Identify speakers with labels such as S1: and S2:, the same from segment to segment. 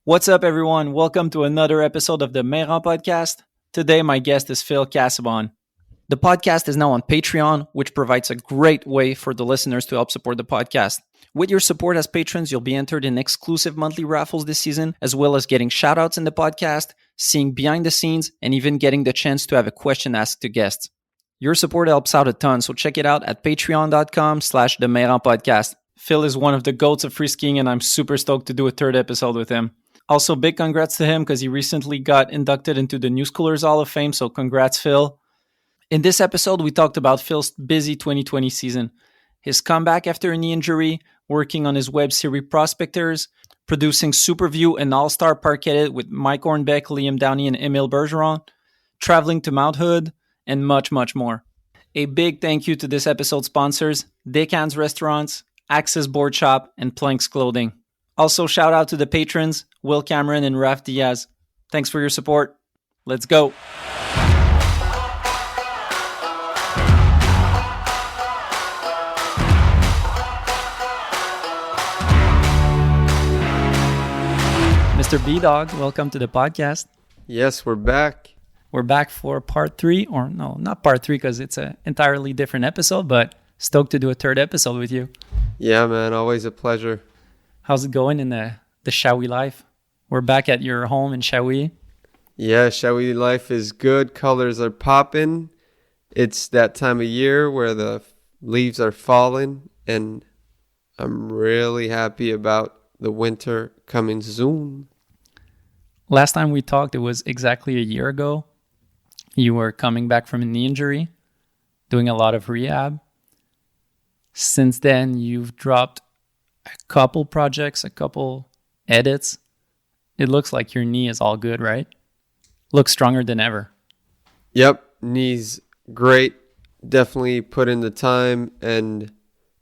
S1: What's up, everyone? Welcome to another episode of the Bergeron podcast. Today, my guest is Phil Casabon. The podcast is now on Patreon, which provides a great way for the listeners to help support the podcast. With your support as patrons, you'll be entered in exclusive monthly raffles this season, as well as getting shoutouts in the podcast, seeing behind the scenes, and even getting the chance to have a question asked to guests. Your support helps out a ton, so check it out at patreon.com/the Bergeron podcast. Phil is one of the goats of free skiing, and I'm super stoked to do a third episode with him. Also, big congrats to him because he recently got inducted into the Newschoolers Hall of Fame, so congrats, Phil. In this episode, we talked about Phil's busy 2020 season, his comeback after a knee injury, working on his web series Prospecteurs, producing Superview and All-Star Park Edit with Mike Hornbeck, Liam Downey, and Emil Bergeron, traveling to Mount Hood, and much, much more. A big thank you to this episode's sponsors, Decans Restaurants, Access Board Shop, and Planks Clothing. Also, shout out to the patrons, Will Cameron and Raf Diaz. Thanks for your support. Let's go. Mr. B-Dog, welcome to the podcast.
S2: Yes, we're back.
S1: We're back for part 3, or no, not part 3 because it's an entirely different episode, but stoked to do a third episode with you.
S2: Yeah, man, always a pleasure.
S1: How's it going in the Shawi life? We're back at your home in Shawi.
S2: Yeah, Shawi life is good. Colors are popping. It's that time of year where the leaves are falling, and I'm really happy about the winter coming soon.
S1: Last time we talked, it was exactly a year ago. You were coming back from a knee injury, doing a lot of rehab. Since then, you've dropped a couple projects, a couple edits. It looks like your knee is all good, right? Looks stronger than ever.
S2: Yep, knee's great. Definitely put in the time and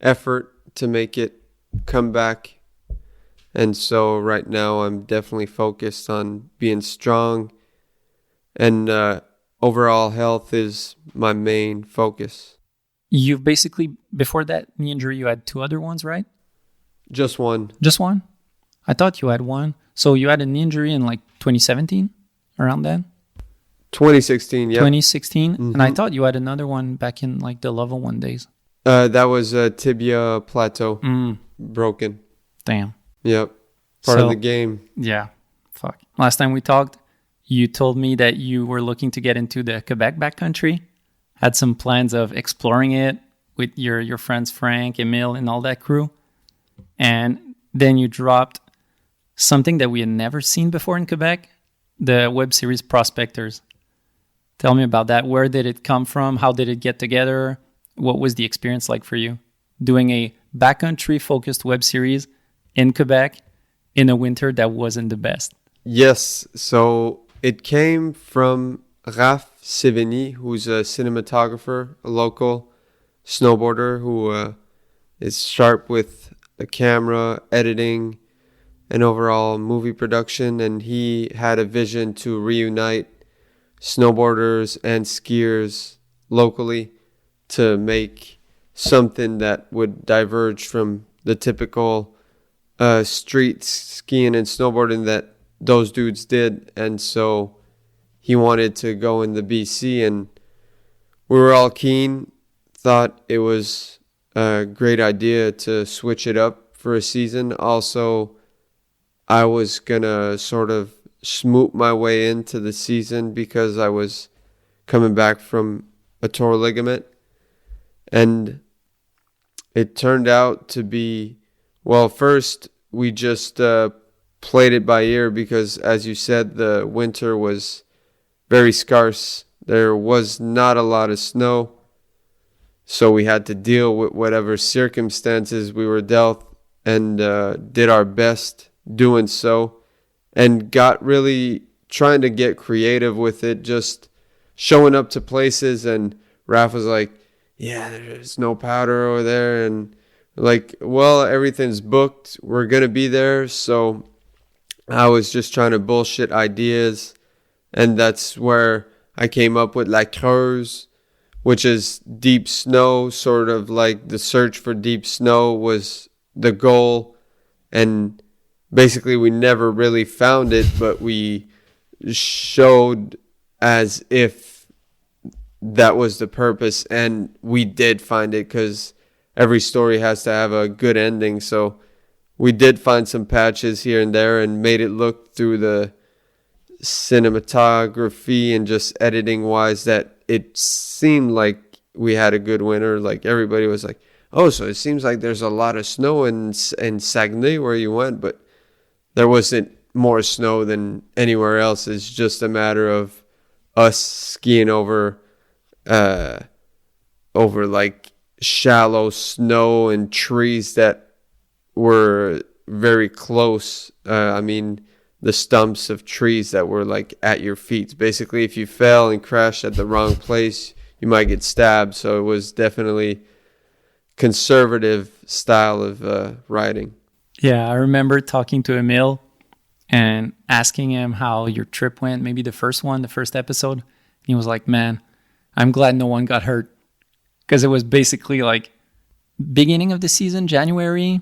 S2: effort to make it come back. And so right now I'm definitely focused on being strong, and overall health is my main focus.
S1: You've basically, before that knee injury, you had 2 other ones, right?
S2: Just one.
S1: Just one? I thought you had one. So you had a knee injury in like 2017, around then?
S2: 2016, yeah.
S1: 2016?
S2: Mm-hmm.
S1: And I thought you had another one back in like the level 1 days.
S2: That was a tibia plateau. Broken.
S1: Damn.
S2: Yep. Part of the game.
S1: Yeah. Fuck. Last time we talked, you told me that you were looking to get into the Quebec backcountry. Had some plans of exploring it with your friends Frank, Emil, and all that crew. And then you dropped something that we had never seen before in Quebec, the web series Prospecteurs. Tell me about that. Where did it come from? How did it get together? What was the experience like for you? Doing a backcountry-focused web series in Quebec in a winter that wasn't the best.
S2: Yes. So it came from Raf Sevigny, who's a cinematographer, a local snowboarder who is sharp with the camera, editing, and overall movie production. And he had a vision to reunite snowboarders and skiers locally to make something that would diverge from the typical street skiing and snowboarding that those dudes did. And so he wanted to go in the BC, and we were all keen, thought it was a great idea to switch it up for a season. Also, I was gonna sort of smoot my way into the season because I was coming back from a torn ligament, and it turned out to be, well, first we just played it by ear because, as you said, the winter was very scarce. There was not a lot of snow, so we had to deal with whatever circumstances we were dealt, and did our best doing so, and got really trying to get creative with it, just showing up to places. And Raph was like, yeah, there's no powder over there, and like, well, everything's booked, we're gonna be there. So I was just trying to bullshit ideas, and that's where I came up with La Creuse, which is deep snow, sort of like the search for deep snow was the goal. And basically we never really found it, but we showed as if that was the purpose, and we did find it because every story has to have a good ending. So we did find some patches here and there and made it look through the cinematography and just editing wise that it seemed like we had a good winter. Like everybody was like, oh, so it seems like there's a lot of snow in Saguenay where you went, but there wasn't more snow than anywhere else. It's just a matter of us skiing over like shallow snow and trees that were very close. I mean, the stumps of trees that were like at your feet. Basically, if you fell and crashed at the wrong place, you might get stabbed. So it was definitely conservative style of riding.
S1: Yeah, I remember talking to Emil and asking him how your trip went, maybe the first episode. He was like, man, I'm glad no one got hurt. Because it was basically like beginning of the season, January,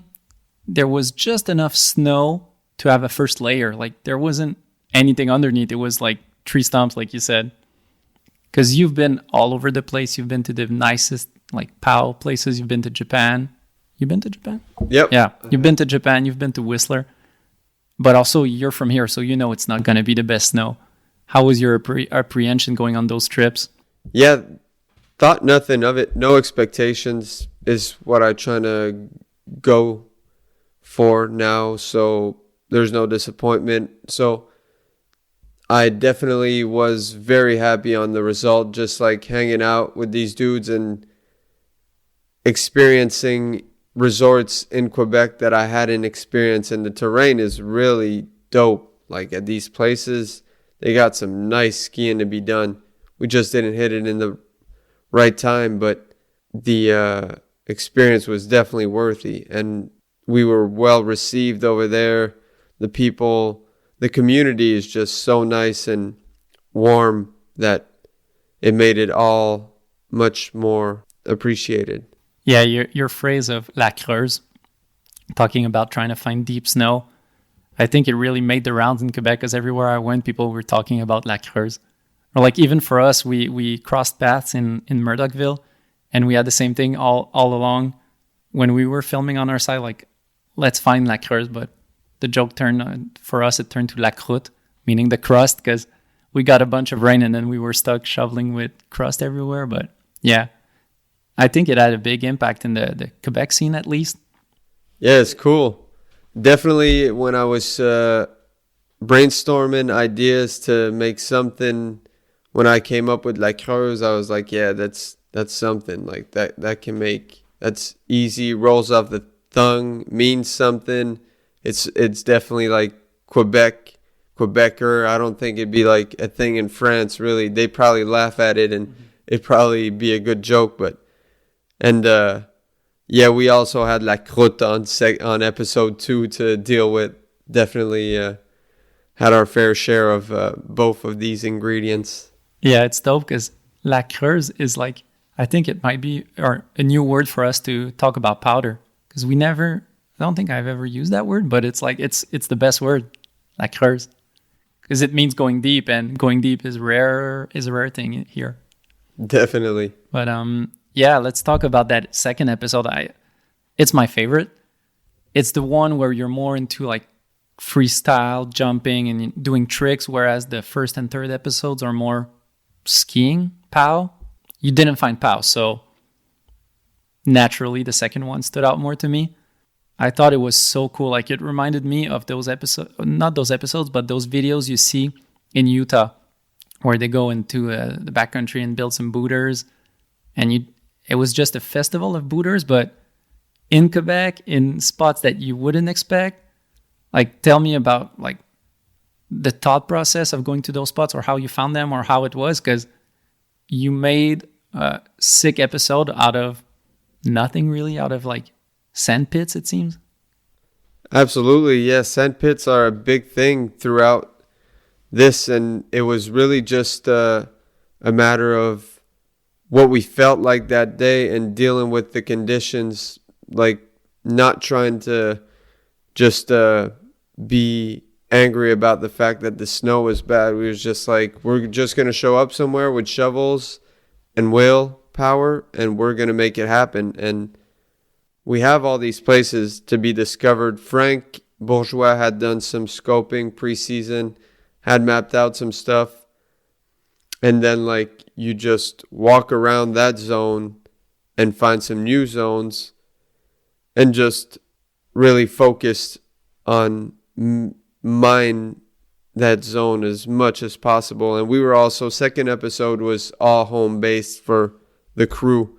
S1: there was just enough snow to have a first layer. Like there wasn't anything underneath. It was like tree stumps, like you said. Because you've been all over the place. You've been to the nicest like POW places. You've been to Japan. You've been to Japan?
S2: Yep.
S1: Yeah. You've been to Japan. You've been to Whistler. But also you're from here, so you know it's not going to be the best snow. How was your apprehension going on those trips?
S2: Yeah, thought nothing of it. No expectations is what I try to go for now. So there's no disappointment. So I definitely was very happy on the result, just like hanging out with these dudes and experiencing resorts in Quebec that I hadn't experienced. And the terrain is really dope. Like at these places, they got some nice skiing to be done. We just didn't hit it in the right time, but the experience was definitely worthy. And we were well received over there. The people, the community is just so nice and warm that it made it all much more appreciated.
S1: Yeah, your phrase of La Creuse, talking about trying to find deep snow, I think it really made the rounds in Quebec because everywhere I went, people were talking about La Creuse. Or like even for us, we crossed paths in Murdochville, and we had the same thing all along when we were filming on our side, like, let's find La Creuse. But the joke turned, for us, it turned to La Croûte, meaning the crust, because we got a bunch of rain and then we were stuck shoveling with crust everywhere. But yeah, I think it had a big impact in the Quebec scene, at least.
S2: Yeah, it's cool. Definitely when I was brainstorming ideas to make something, when I came up with La Creuse, I was like, yeah, that's something. Like that can make, that's easy, rolls off the tongue, means something. It's definitely like Quebecer. I don't think it'd be like a thing in France, really. They probably laugh at it and it'd probably be a good joke, yeah, we also had La Croûte on episode 2 to deal with. Definitely had our fair share of both of these ingredients.
S1: Yeah, it's dope because La Creuse is like, I think it might be a new word for us to talk about powder, because I don't think I've ever used that word, but it's like it's the best word, La Creuse, because it means going deep, and going deep is a rare thing here.
S2: Definitely.
S1: But yeah, let's talk about that second episode. It's my favorite. It's the one where you're more into like freestyle jumping and doing tricks, whereas the first and third episodes are more skiing, POW. You didn't find POW, so naturally the second one stood out more to me. I thought it was so cool. Like it reminded me of those episodes, not those episodes, but those videos you see in Utah where they go into the backcountry and build some booters, and it was just a festival of booters, but in Quebec, in spots that you wouldn't expect. Like, tell me about like the thought process of going to those spots, or how you found them, or how it was, because you made a sick episode out of nothing really, out of like sand pits, it seems.
S2: Absolutely, yes. Sand pits are a big thing throughout this, and it was really just a matter of what we felt like that day and dealing with the conditions, like not trying to just be angry about the fact that the snow was bad. We was just like, we're just going to show up somewhere with shovels and willpower, and we're going to make it happen. And we have all these places to be discovered. Frank Bourgeois had done some scoping preseason, had mapped out some stuff. And then, like, you just walk around that zone and find some new zones and just really focus on mine that zone as much as possible. And we were also, second episode was all home based for the crew,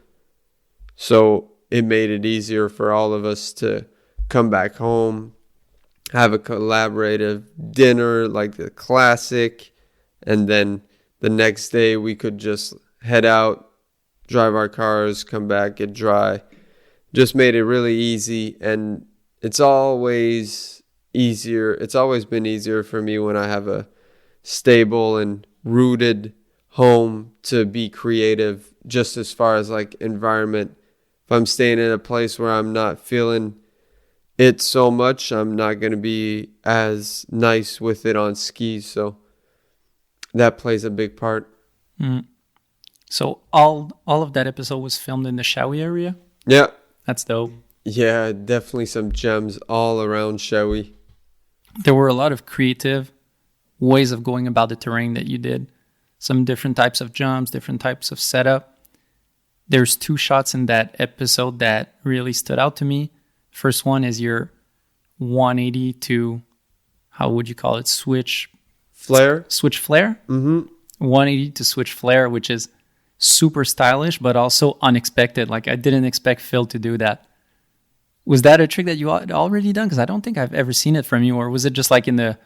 S2: so it made it easier for all of us to come back home, have a collaborative dinner like the classic, and then the next day we could just head out, drive our cars, come back, get dry. Just made it really easy. And it's always been easier for me when I have a stable and rooted home to be creative, just as far as like environment. If I'm staying in a place where I'm not feeling it so much, I'm not going to be as nice with it on skis. So that plays a big part.
S1: Mm. So all of that episode was filmed in the Shawi area?
S2: Yeah.
S1: That's dope.
S2: Yeah, definitely some gems all around Shawi.
S1: There were a lot of creative ways of going about the terrain that you did. Some different types of jumps, different types of setup. There's 2 shots in that episode that really stood out to me. First one is your 180 to, how would you call it? Switch flare? Mm-hmm. 180 to switch flare, which is super stylish, but also unexpected. Like, I didn't expect Phil to do that. Was that a trick that you had already done? Because I don't think I've ever seen it from you. Or was it just like in the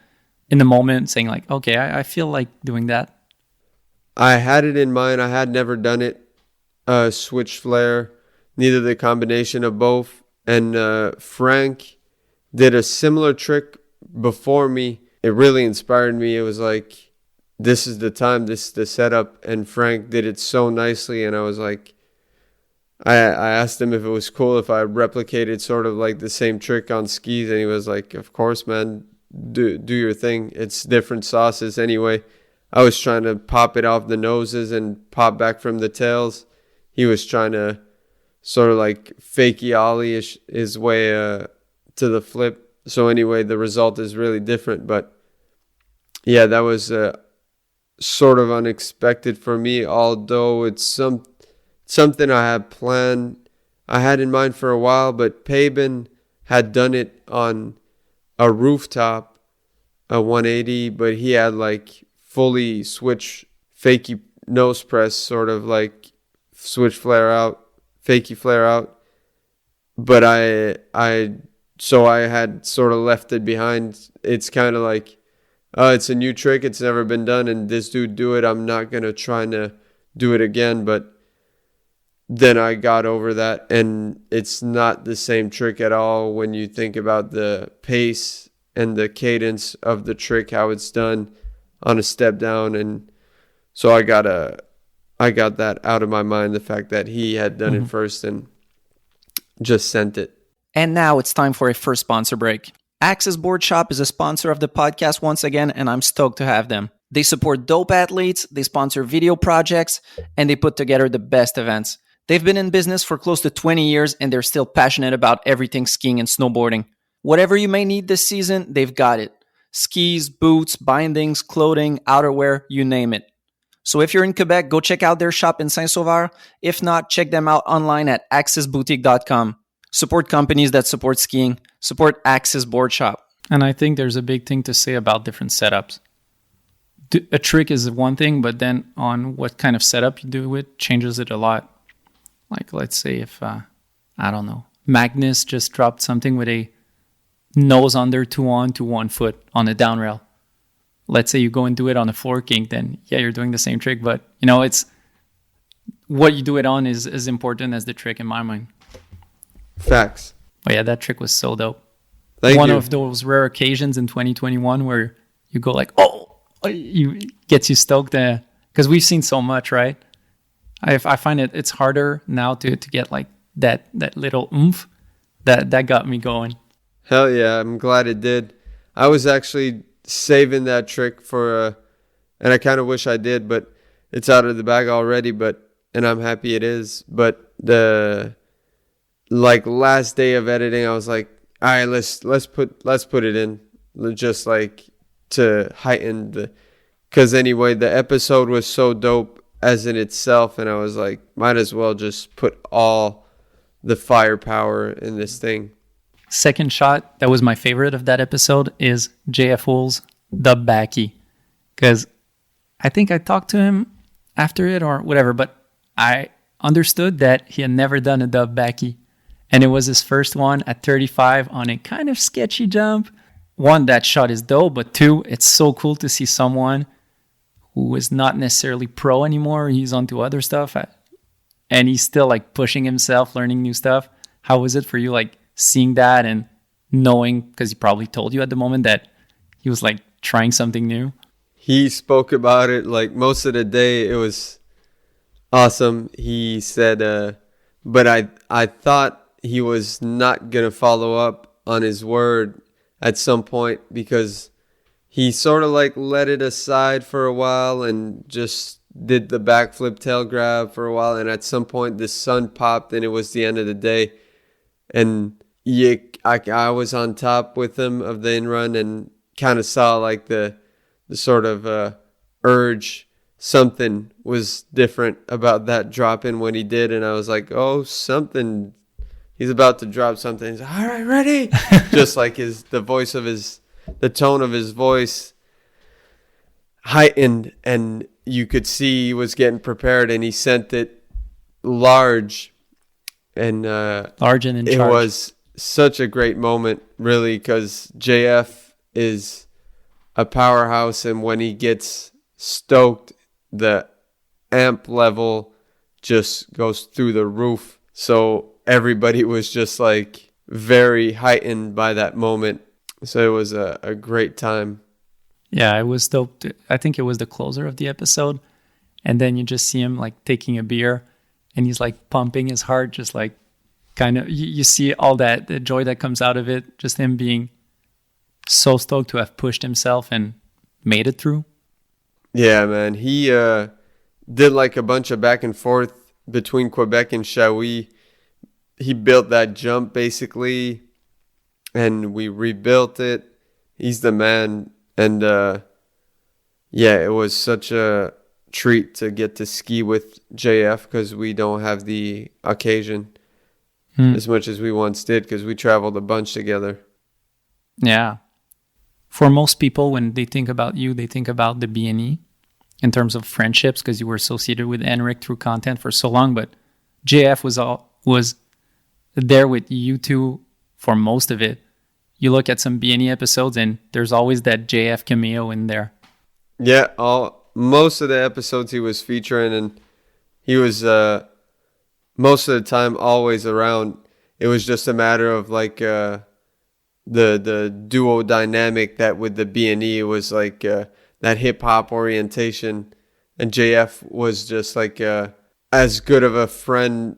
S1: moment saying like, okay, I feel like doing that?
S2: I had it in mind. I had never done it. Switch flare, neither the combination of both. And Frank did a similar trick before me. It really inspired me. It was like, this is the time, this is the setup. And Frank did it so nicely. And I was like, I asked him if it was cool if I replicated sort of like the same trick on skis. And he was like, of course, man, do your thing. It's different sauces anyway. I was trying to pop it off the noses and pop back from the tails. He was trying to sort of like fakey ollie his way to the flip. So anyway, the result is really different. But yeah, that was sort of unexpected for me, although it's something I had planned. I had in mind for a while, but Pabin had done it on a rooftop, a 180, but he had like fully switch fakey nose press, sort of like switch flare out, fakey flare out. But so I had sort of left it behind. It's kind of like, it's a new trick. It's never been done. And this dude do it. I'm not going to try to do it again. But then I got over that. And it's not the same trick at all when you think about the pace and the cadence of the trick, how it's done on a step down. And so I got that out of my mind, the fact that he had done it first and just sent it.
S1: And now it's time for a first sponsor break. Axis Board Shop is a sponsor of the podcast once again, and I'm stoked to have them. They support dope athletes, they sponsor video projects, and they put together the best events. They've been in business for close to 20 years, and they're still passionate about everything skiing and snowboarding. Whatever you may need this season, they've got it. Skis, boots, bindings, clothing, outerwear, you name it. So if you're in Quebec, go check out their shop in Saint-Sauveur. If not, check them out online at axisboutique.com. Support companies that support skiing. Support Axis Board Shop. And I think there's a big thing to say about different setups. A trick is one thing, but then on what kind of setup you do it changes it a lot. Like, let's say if, I don't know, Magnus just dropped something with a nose under 2-on to 1 foot on a down rail. Let's say you go and do it on a floor kink, then yeah, you're doing the same trick, but it's what you do it on is as important as the trick in my mind.
S2: Facts.
S1: But yeah, that trick was so dope.
S2: Thank
S1: One
S2: you.
S1: of those rare occasions in 2021 where you go like, gets you stoked because we've seen so much, right? I find it's harder now to get like that little oomph that got me going.
S2: Hell yeah, I'm glad it did. I was actually saving that trick for, and I kind of wish I did, but it's out of the bag already. And I'm happy it is. But the last day of editing, I was like, all right, let's put it in, just like to heighten because anyway, the episode was so dope as in itself, and I was like, might as well just put all the firepower in this thing.
S1: Second shot that was my favorite of that episode is JF Wool's dub backy, because I think I talked to him after it or whatever, but I understood that he had never done a dub backy, and it was his first one at 35 on a kind of sketchy jump. One, that shot is dope, but two, it's so cool to see someone who is not necessarily pro anymore. He's onto other stuff, and he's still like pushing himself, learning new stuff. How was it for you, like seeing that and knowing, because he probably told you at the moment that he was like trying something new?
S2: He spoke about it like most of the day. It was awesome. He said, but I thought he was not going to follow up on his word at some point, because he sort of like let it aside for a while and just did the backflip tail grab for a while. And at some point the sun popped and it was the end of the day. And I was on top with him of the in run and kind of saw like the sort of urge. Something was different about that drop in when he did. And I was like, oh, something. He's about to drop something. He's like, all right, ready? Just like the tone of his voice heightened, and you could see he was getting prepared, and he sent it large. And
S1: large and in charge.
S2: It was such a great moment, really, because JF is a powerhouse, and when he gets stoked, the amp level just goes through the roof. So everybody was just like very heightened by that moment. So it was a great time.
S1: Yeah, it was dope. I think it was the closer of the episode. And then you just see him like taking a beer and he's like pumping his heart, just like kind of, you see all that, the joy that comes out of it. Just him being so stoked to have pushed himself and made it through.
S2: Yeah, man. He did like a bunch of back and forth between Quebec and Shawi. He built that jump basically, and we rebuilt it. He's the man. And yeah, it was such a treat to get to ski with JF, because we don't have the occasion as much as we once did, because we traveled a bunch together.
S1: Yeah. For most people, when they think about you, they think about the B&E in terms of friendships, because you were associated with Henrik through content for so long. But JF was there with you two for most of it. You look at some B&E episodes and there's always that JF cameo in there.
S2: Yeah, most of the episodes he was featuring, and he was most of the time always around. It was just a matter of like the duo dynamic that with the B&E, it was like that hip hop orientation, and JF was just like as good of a friend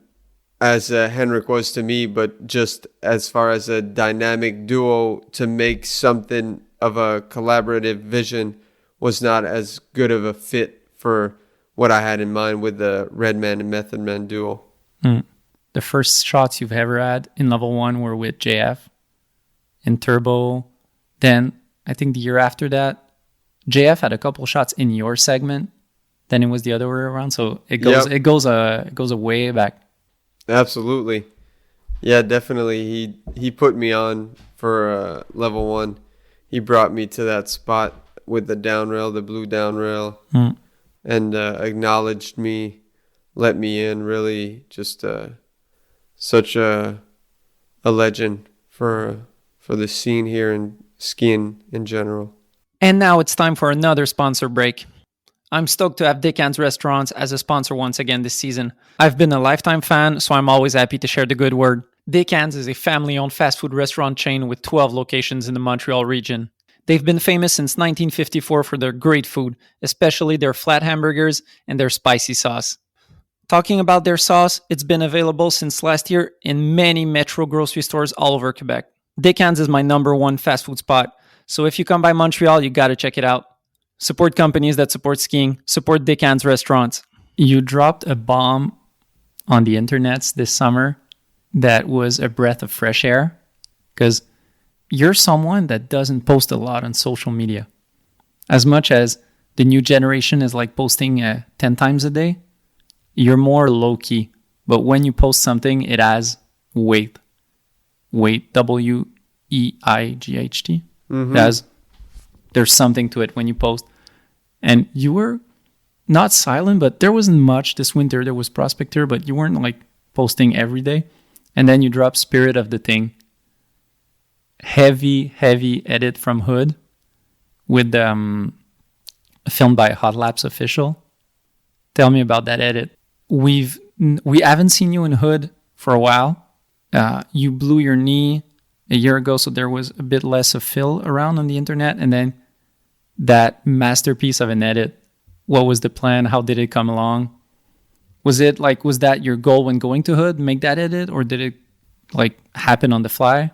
S2: as Henrik was to me, but just as far as a dynamic duo to make something of a collaborative vision was not as good of a fit for what I had in mind with the Redman and Method Man duo.
S1: The first shots you've ever had in level 1 were with JF in Turbo. Then I think the year after that, JF had a couple shots in your segment. Then it was the other way around. So it goes a way back.
S2: Absolutely. Yeah, definitely. He put me on for level 1. He brought me to that spot with the down rail, the blue down rail, and acknowledged me, let me in. Really, just such a legend for the scene here and skiing in general.
S1: And now it's time for another sponsor break. I'm stoked to have Dickens Restaurants as a sponsor once again this season. I've been a lifetime fan, so I'm always happy to share the good word. Dickens is a family-owned fast food restaurant chain with 12 locations in the Montreal region. They've been famous since 1954 for their great food, especially their flat hamburgers and their spicy sauce. Talking about their sauce, it's been available since last year in many Metro grocery stores all over Quebec. Dickens is my number one fast food spot, So if you come by Montreal, you got to check it out. Support companies that support skiing, support Deccan's restaurants. You dropped a bomb on the internets this summer that was a breath of fresh air, because you're someone that doesn't post a lot on social media. As much as the new generation is like posting 10 times a day, you're more low-key. But when you post something, it has weight. Weight, W-E-I-G-H-T. There's something to it when you post. And you were not silent, but there wasn't much this winter. There was Prospecteur, but you weren't like posting every day. And then you drop Spirit of the Thing. Heavy edit from Hood with filmed by Hot Laps Official. Tell me about that edit. We haven't seen you in Hood for a while. You blew your knee a year ago, so there was a bit less of fill around on the internet. And then that masterpiece of an edit. What was the plan? How did it come along? Was that your goal when going to Hood, make that edit, or did it like happen on the fly?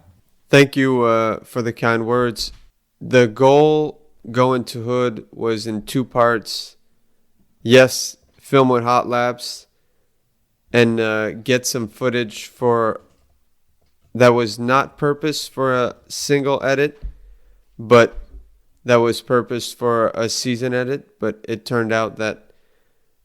S2: Thank you for the kind words. The goal going to Hood was in two parts. Yes, film with Hot Laps and get some footage that was not purposed for a single edit, but that was purposed for a season edit. But it turned out that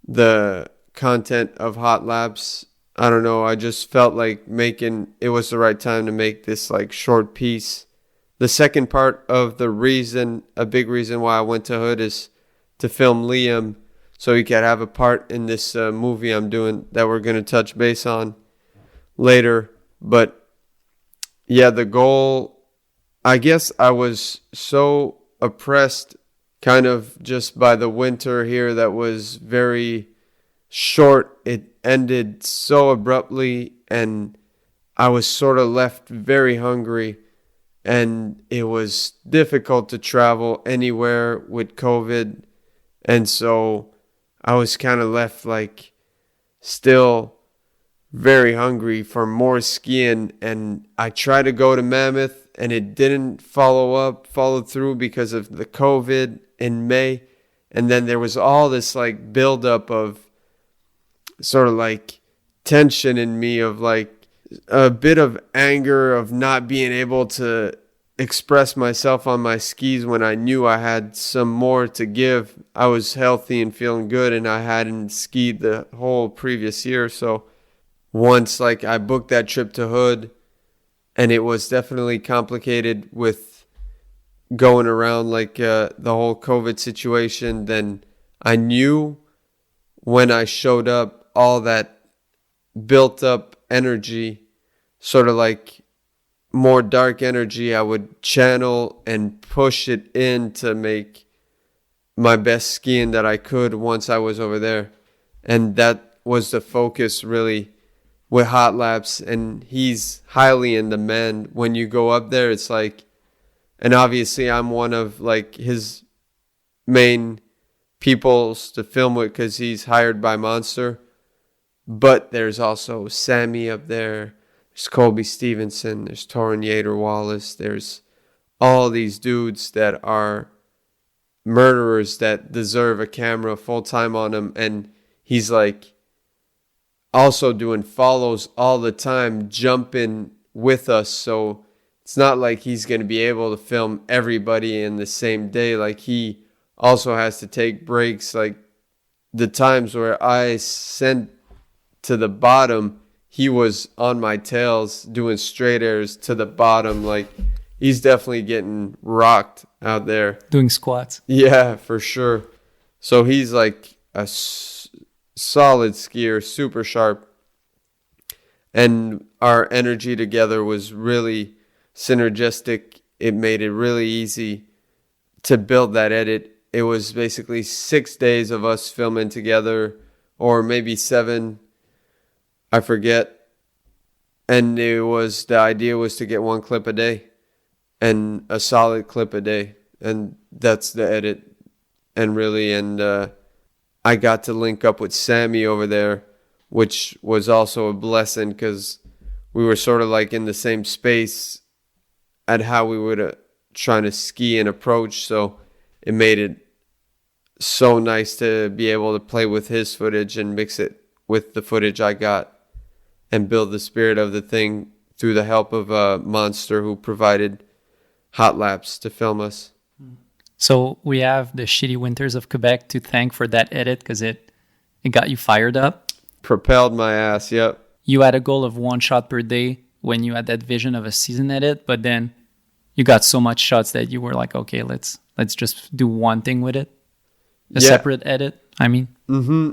S2: the content of Hot Laps, I don't know, I just felt like it was the right time to make this like short piece. The second part of a big reason why I went to Hood is to film Liam so he could have a part in this movie I'm doing that we're going to touch base on later. But yeah, the goal, I guess I was so oppressed kind of just by the winter here that was very short. It ended so abruptly and I was sort of left very hungry, and it was difficult to travel anywhere with COVID. And so I was kind of left like still very hungry for more skiing. And I tried to go to Mammoth and it didn't follow through because of the COVID in May. And then there was all this like buildup of sort of like tension in me, of like a bit of anger of not being able to express myself on my skis when I knew I had some more to give. I was healthy and feeling good, and I hadn't skied the whole previous year. So once like I booked that trip to Hood, and it was definitely complicated with going around like the whole COVID situation, then I knew when I showed up, all that built up energy, sort of like more dark energy, I would channel and push it in to make my best skiing that I could once I was over there. And that was the focus really with Hot Laps. And he's highly in demand. When you go up there, it's like, and obviously I'm one of like his main peoples to film with because he's hired by Monster. But there's also Sammy up there. There's Colby Stevenson. There's Torrin Yater-Wallace. There's all these dudes that are murderers that deserve a camera full time on them. And he's like also doing follows all the time, jumping with us. So it's not like he's going to be able to film everybody in the same day. Like he also has to take breaks. Like the times where I sent to the bottom, he was on my tails doing straight airs to the bottom. Like he's definitely getting rocked out there
S1: doing squats.
S2: Yeah, for sure. So he's like a solid skier, super sharp, and our energy together was really synergistic. It made it really easy to build that edit. It was basically 6 days of us filming together, or maybe 7, I forget. And the idea was to get one clip a day, and a solid clip a day. And that's the edit. And I got to link up with Sammy over there, which was also a blessing because we were sort of like in the same space at how we would trying to ski and approach. So it made it so nice to be able to play with his footage and mix it with the footage I got and build the spirit of the thing through the help of a Monster who provided hot laps to film us.
S1: So we have the shitty winters of Quebec to thank for that edit because it got you fired up.
S2: Propelled my ass, yep.
S1: You had a goal of 1 shot per day when you had that vision of a season edit, but then you got so much shots that you were like, okay, let's just do one thing with it. Separate edit, I mean.
S2: Mm-hmm.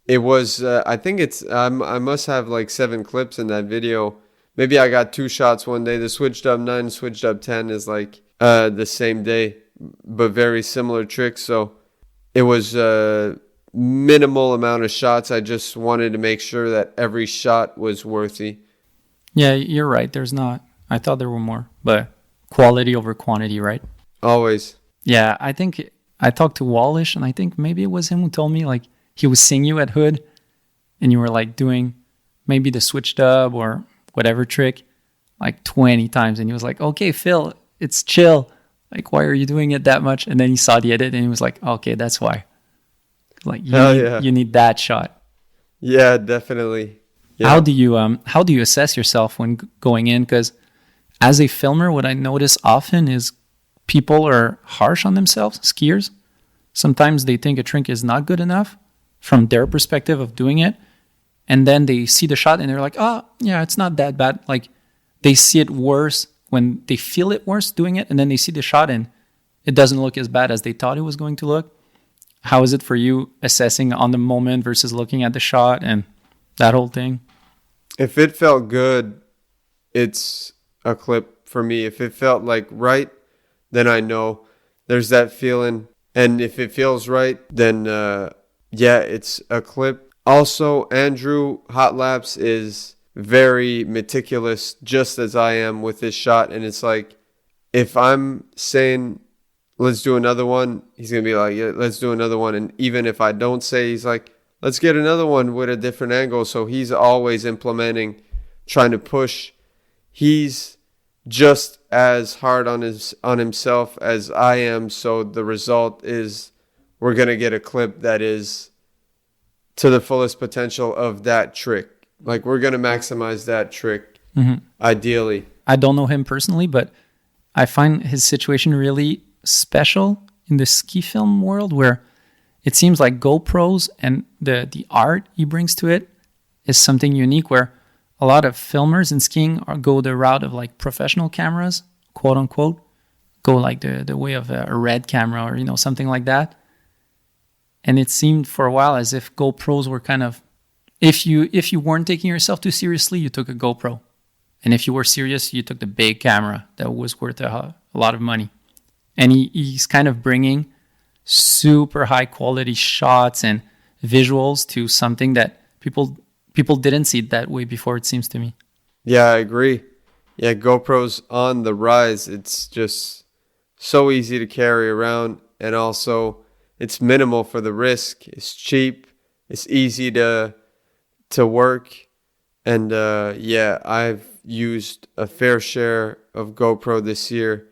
S2: It was, I think I must have like 7 clips in that video. Maybe I got 2 shots one day. The switched up 9, switched up 10 is like the same day, but very similar tricks. So it was a minimal amount of shots. I just wanted to make sure that every shot was worthy.
S1: Yeah, you're right. There's not. I thought there were more, but quality over quantity, right?
S2: Always.
S1: Yeah, I think I talked to Wallish, and I think maybe it was him who told me like he was seeing you at Hood, and you were like doing maybe the switch dub or whatever trick like 20 times, and he was like, okay, Phil, it's chill. Like, why are you doing it that much? And then he saw the edit, and he was like, okay, that's why. Like, you need that shot.
S2: Yeah, definitely. Yeah.
S1: How do you assess yourself when going in? Because as a filmer, what I notice often is people are harsh on themselves, skiers. Sometimes they think a trick is not good enough from their perspective of doing it. And then they see the shot and they're like, oh, yeah, it's not that bad. Like they see it worse when they feel it worse doing it. And then they see the shot and it doesn't look as bad as they thought it was going to look. How is it for you assessing on the moment versus looking at the shot and that whole thing?
S2: If it felt good, it's a clip for me. If it felt like right, then I know there's that feeling. And if it feels right, then yeah, it's a clip. Also, Andrew Hot Laps is very meticulous, just as I am with this shot. And it's like, if I'm saying, let's do another one, he's going to be like, yeah, let's do another one. And even if I don't say, he's like, let's get another one with a different angle. So he's always implementing, trying to push. He's just as hard on himself as I am. So the result is we're going to get a clip that is to the fullest potential of that trick. Like, we're going to maximize that trick, ideally.
S1: I don't know him personally, but I find his situation really special in the ski film world, where it seems like GoPros and the art he brings to it is something unique, where a lot of filmers in skiing go the route of like professional cameras, quote unquote, go like the way of a red camera or, something like that. And it seemed for a while as if GoPros were kind of, if you weren't taking yourself too seriously, you took a GoPro. And if you were serious, you took the big camera that was worth a lot of money. And he's kind of bringing super high quality shots and visuals to something that people didn't see it that way before, it seems to me.
S2: Yeah, I agree. Yeah, GoPro's on the rise. It's just so easy to carry around, and also it's minimal for the risk. It's cheap. It's easy to work. And yeah, I've used a fair share of GoPro this year.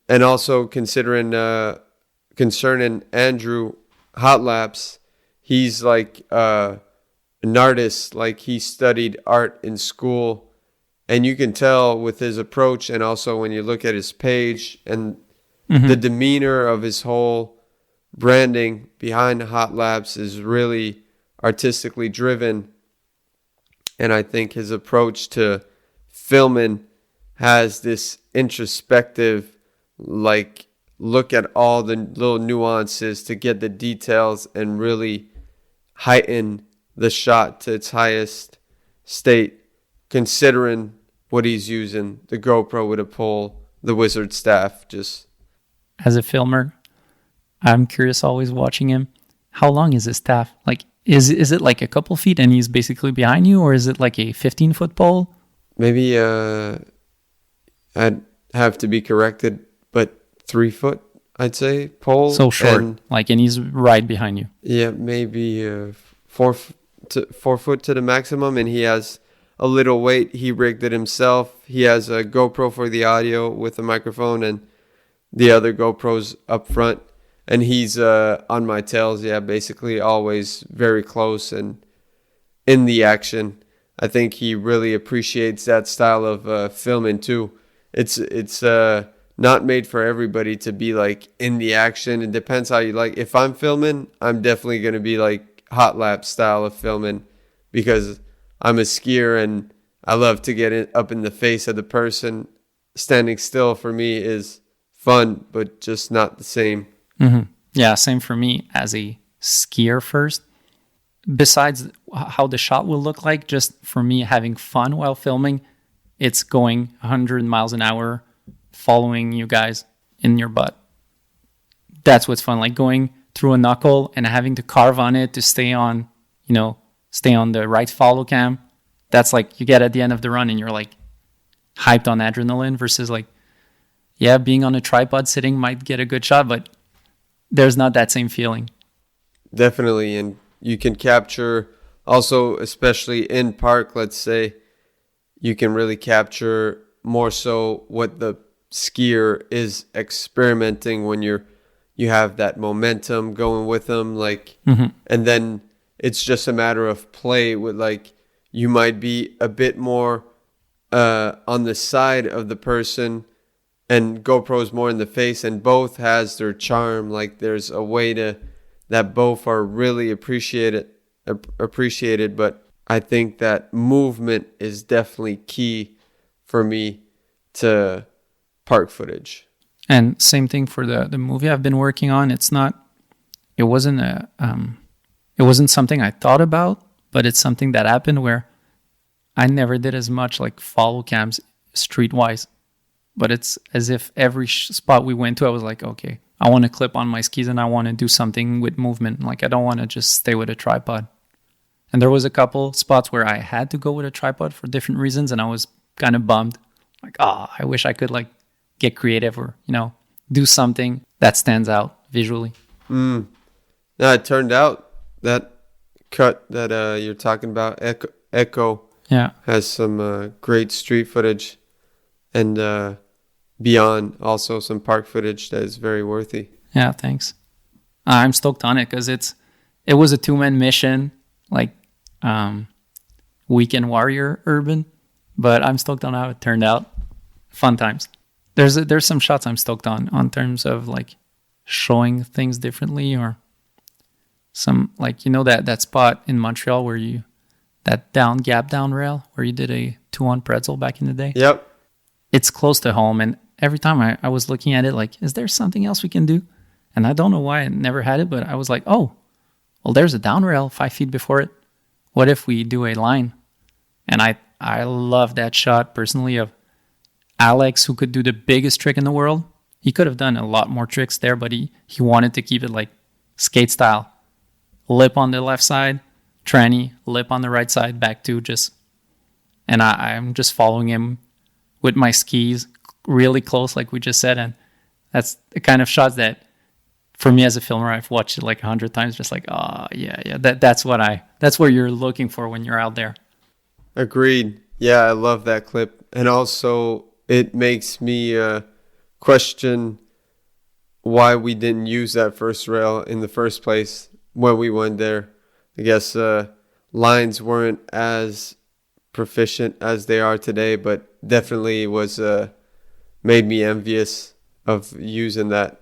S2: And also concerning Andrew Hot Laps, he's like an artist. Like, he studied art in school, and you can tell with his approach, and also when you look at his page and the demeanor of his whole branding behind Hot Laps is really artistically driven. And I think his approach to filming has this introspective, like, look at all the little nuances to get the details and really heighten the shot to its highest state, considering what he's using, the GoPro with a pole, the Wizard staff. Just
S1: as a filmer, I'm curious always watching him. How long is his staff? Like, is it like a couple feet and he's basically behind you, or is it like a 15-foot pole?
S2: Maybe I'd have to be corrected, but 3 foot, I'd say, pole.
S1: So short, and he's right behind you.
S2: Yeah, maybe 4 foot to the maximum, and he has a little weight. He rigged it himself. He has a GoPro for the audio with a microphone, and the other GoPros up front, and he's on my tails. Yeah, basically always very close and in the action. I think he really appreciates that style of filming too. It's not made for everybody to be like in the action. It depends how you like. If I'm filming, I'm definitely going to be like hot lap style of filming because I'm a skier and I love to get up in the face of the person. Standing still for me is fun, but just not the same.
S1: Mm-hmm. Yeah, same for me as a skier first. Besides how the shot will look like, just for me having fun while filming, it's going 100 miles an hour, following you guys in your butt. That's what's fun, like going through a knuckle and having to carve on it to stay on the right follow cam. That's like you get at the end of the run and you're like hyped on adrenaline versus like, yeah, being on a tripod sitting might get a good shot, but there's not that same feeling.
S2: Definitely, and you can capture also, especially in park, let's say, you can really capture more so what the skier is experimenting when you have that momentum going with them, like, and then it's just a matter of play with like you might be a bit more on the side of the person and GoPro's more in the face, and both has their charm. Like there's a way that both are really appreciated, but I think that movement is definitely key for me to park footage.
S1: And same thing for the movie I've been working on. It wasn't something I thought about, but it's something that happened where I never did as much like follow cams streetwise. But it's as if every spot we went to, I was like, okay, I want to clip on my skis and I want to do something with movement. Like I don't want to just stay with a tripod. And there was a couple spots where I had to go with a tripod for different reasons, and I was kind of bummed. Like, I wish I could like get creative or, do something that stands out visually.
S2: No, it turned out that cut that you're talking about, Echo, has some great street footage, and beyond also some park footage that is very worthy.
S1: Yeah, thanks. I'm stoked on it because it was a 2-man mission, like Weekend Warrior Urban, but I'm stoked on how it turned out. Fun times. There's some shots I'm stoked on terms of like showing things differently, or some like that spot in Montreal where that gap down rail where you did a 2-on pretzel back in the day.
S2: Yep.
S1: It's close to home, and every time I was looking at it like, is there something else we can do? And I don't know why I never had it, but I was like, oh, well, there's a down rail 5 feet before it. What if we do a line? And I love that shot personally of Alex, who could do the biggest trick in the world. He could have done a lot more tricks there, but he wanted to keep it like skate style. Lip on the left side, tranny, lip on the right side, back to just... And I'm just following him with my skis really close, like we just said. And that's the kind of shots that, for me as a filmer, I've watched it like 100 times, just like, yeah. That's what you're looking for when you're out there.
S2: Agreed. Yeah, I love that clip. And also, it makes me question why we didn't use that first rail in the first place when we went there. I guess lines weren't as proficient as they are today, but definitely was made me envious of using that.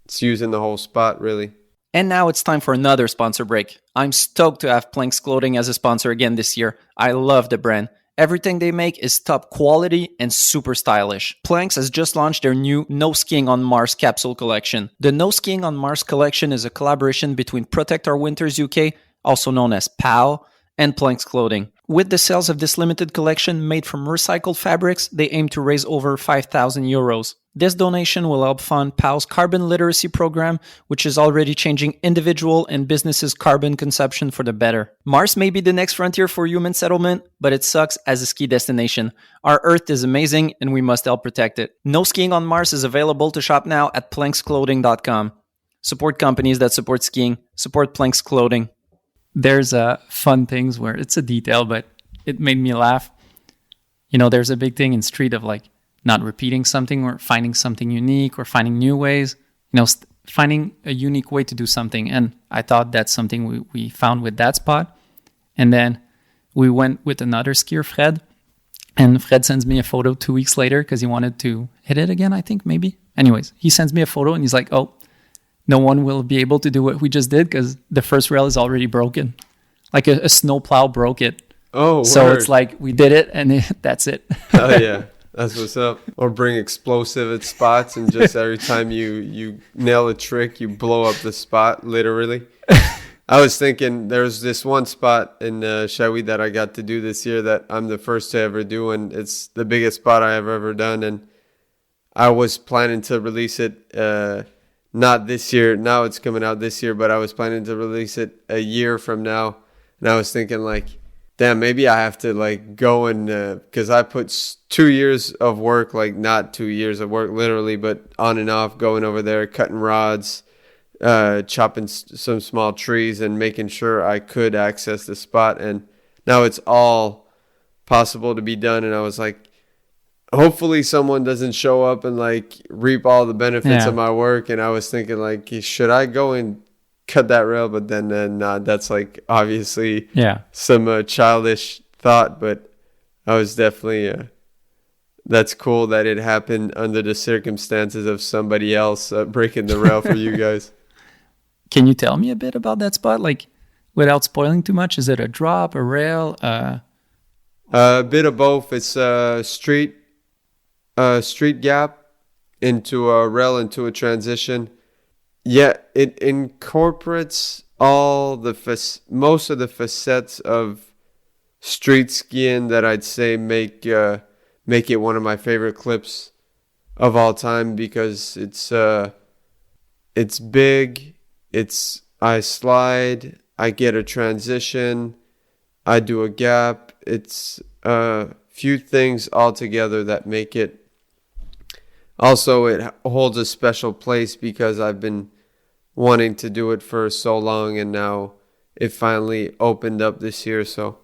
S2: It's using the whole spot, really.
S1: And now it's time for another sponsor break. I'm stoked to have Planks Clothing as a sponsor again this year. I love the brand. Everything they make is top quality and super stylish. Planks has just launched their new No Skiing on Mars capsule collection. The No Skiing on Mars collection is a collaboration between Protect Our Winters UK, also known as POW, and Planks Clothing. With the sales of this limited collection made from recycled fabrics, they aim to raise over 5,000 euros. This donation will help fund POW's carbon literacy program, which is already changing individual and businesses' carbon consumption for the better. Mars may be the next frontier for human settlement, but it sucks as a ski destination. Our Earth is amazing, and we must help protect it. No Skiing on Mars is available to shop now at planksclothing.com. Support companies that support skiing. Support Planks Clothing. There's fun things where it's a detail, but it made me laugh. There's a big thing in street of like not repeating something or finding something unique or finding new ways, finding a unique way to do something. And I thought that's something we found with that spot. And then we went with another skier, Fred. And Fred sends me a photo 2 weeks later because he wanted to hit it again, I think, maybe. Anyways, he sends me a photo and he's like, oh, no one will be able to do what we just did because the first rail is already broken. Like a snowplow broke it.
S2: Oh,
S1: so
S2: word.
S1: It's like we did it and that's it.
S2: Oh, yeah. That's what's up. Or bring explosive at spots and just every time you nail a trick, you blow up the spot, literally. I was thinking there's this one spot in Shawi that I got to do this year that I'm the first to ever do, and it's the biggest spot I have ever done. And I was planning to release it not this year. Now it's coming out this year, but I was planning to release it a year from now. And I was thinking like, damn, maybe I have to like go and because I put 2 years of work, like not 2 years of work literally, but on and off, going over there, cutting rods, chopping some small trees and making sure I could access the spot. And now it's all possible to be done. And I was like, hopefully someone doesn't show up and like reap all the benefits of my work. And I was thinking like, should I go and cut that rail? But then that's like obviously some childish thought, but I was definitely that's cool that it happened under the circumstances of somebody else breaking the rail for you guys.
S1: Can you tell me a bit about that spot, like without spoiling too much? Is it a drop, a rail?
S2: A bit of both. It's a street gap into a rail, into a transition. Yeah, it incorporates all most of the facets of street skiing that I'd say make it one of my favorite clips of all time, because it's big. I slide, I get a transition, I do a gap. It's a few things all together that make it. Also, it holds a special place because I've been wanting to do it for so long, and now it finally opened up this year. So,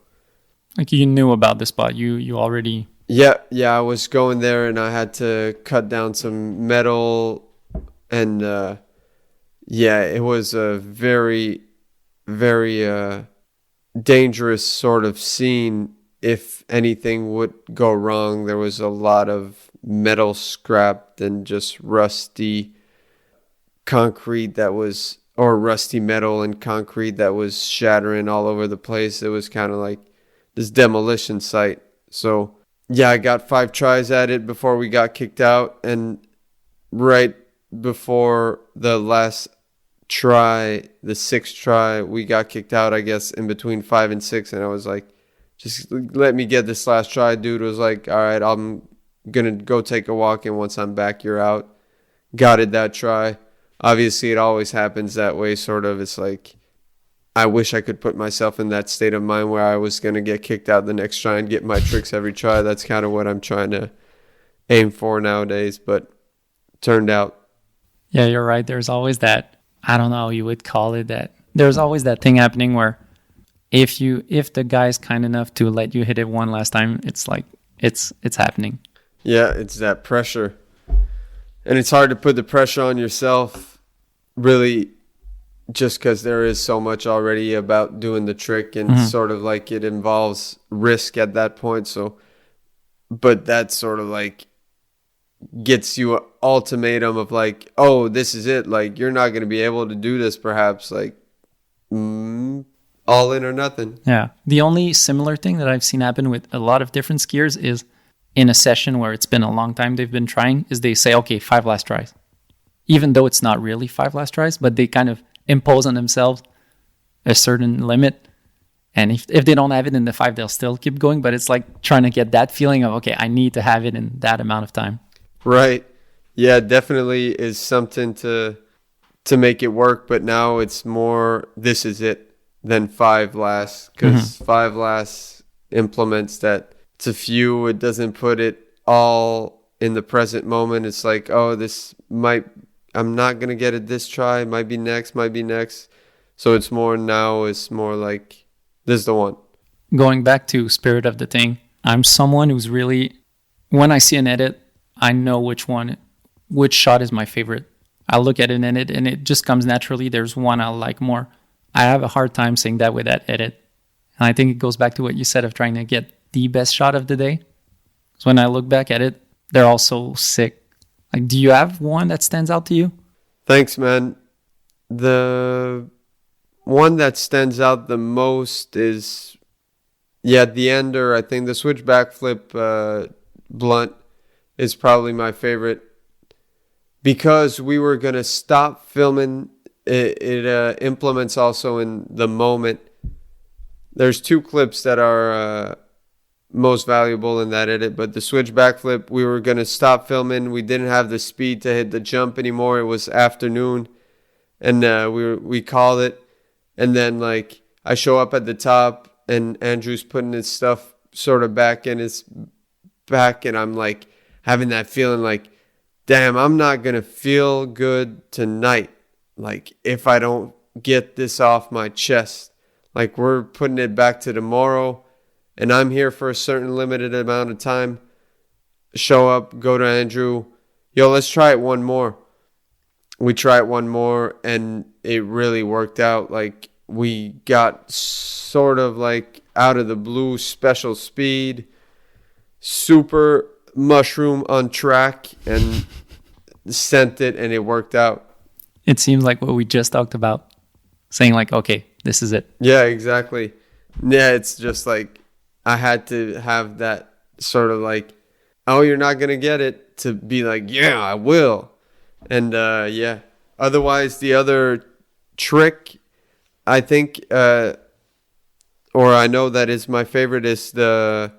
S1: like, you knew about the spot, you already.
S2: Yeah. I was going there, and I had to cut down some metal, and it was a very, very dangerous sort of scene. If anything would go wrong, there was a lot of metal scrapped and just rusty concrete or rusty metal and concrete that was shattering all over the place. It was kind of like this demolition site. So I got 5 tries at it before we got kicked out, and right before the last try, the 6th try, we got kicked out, I guess, in between 5 and 6, and I was like, just let me get this last try. Dude was like, all right, I'm gonna go take a walk, and once I'm back, you're out. Got it that try. Obviously, it always happens that way, sort of. It's like, I wish I could put myself in that state of mind where I was gonna get kicked out the next try and get my tricks every try. That's kind of what I'm trying to aim for nowadays, but turned out.
S1: Yeah, you're right. There's always that, I don't know, you would call it that. There's always that thing happening where if the guy's kind enough to let you hit it one last time, it's like it's happening. Yeah,
S2: it's that pressure. And it's hard to put the pressure on yourself, really, just because there is so much already about doing the trick, and sort of like it involves risk at that point. So, but that sort of like gets you an ultimatum of like, oh, this is it. Like, you're not going to be able to do this, perhaps. Like, all in or nothing.
S1: Yeah. The only similar thing that I've seen happen with a lot of different skiers is in a session where it's been a long time they've been trying, is they say, okay, 5 last tries. Even though it's not really 5 last tries, but they kind of impose on themselves a certain limit. And if they don't have it in the 5, they'll still keep going. But it's like trying to get that feeling of, okay, I need to have it in that amount of time.
S2: Right. Yeah, definitely is something to make it work. But now it's more, this is it, than 5 last. Because 5 last implements that. It's a few. It doesn't put it all in the present moment. It's like, oh, I'm not going to get it this try. Might be next. So it's more like, this is the one.
S1: Going back to spirit of the thing, I'm someone who's really, when I see an edit, I know which shot is my favorite. I look at it and it just comes naturally. There's one I like more. I have a hard time saying that with that edit. And I think it goes back to what you said of trying to get the best shot of the day. So when I look back at it, they're all so sick. Like, do you have one that stands out to you?
S2: Thanks, man. The one that stands out the most is, the ender. I think the switch backflip blunt is probably my favorite because we were going to stop filming. It implements also in the moment. There's two clips that are most valuable in that edit, but the switch backflip, we were going to stop filming. We didn't have the speed to hit the jump anymore. It was afternoon, and we called it. And then, like, I show up at the top, and Andrew's putting his stuff sort of back in his back, and I'm, like, having that feeling like, damn, I'm not going to feel good tonight, like, if I don't get this off my chest. Like, we're putting it back to tomorrow, and I'm here for a certain limited amount of time. Show up, go to Andrew. Yo, let's try it one more. We try it one more, and it really worked out. Like, we got sort of like out of the blue special speed, super mushroom on track, and sent it, and it worked out.
S1: It seems like what we just talked about, saying like, okay, this is it.
S2: Yeah, exactly. Yeah, it's just like I had to have that sort of like, oh, you're not going to get it, to be like, yeah, I will. And otherwise the other trick, I think, or I know that is my favorite, is the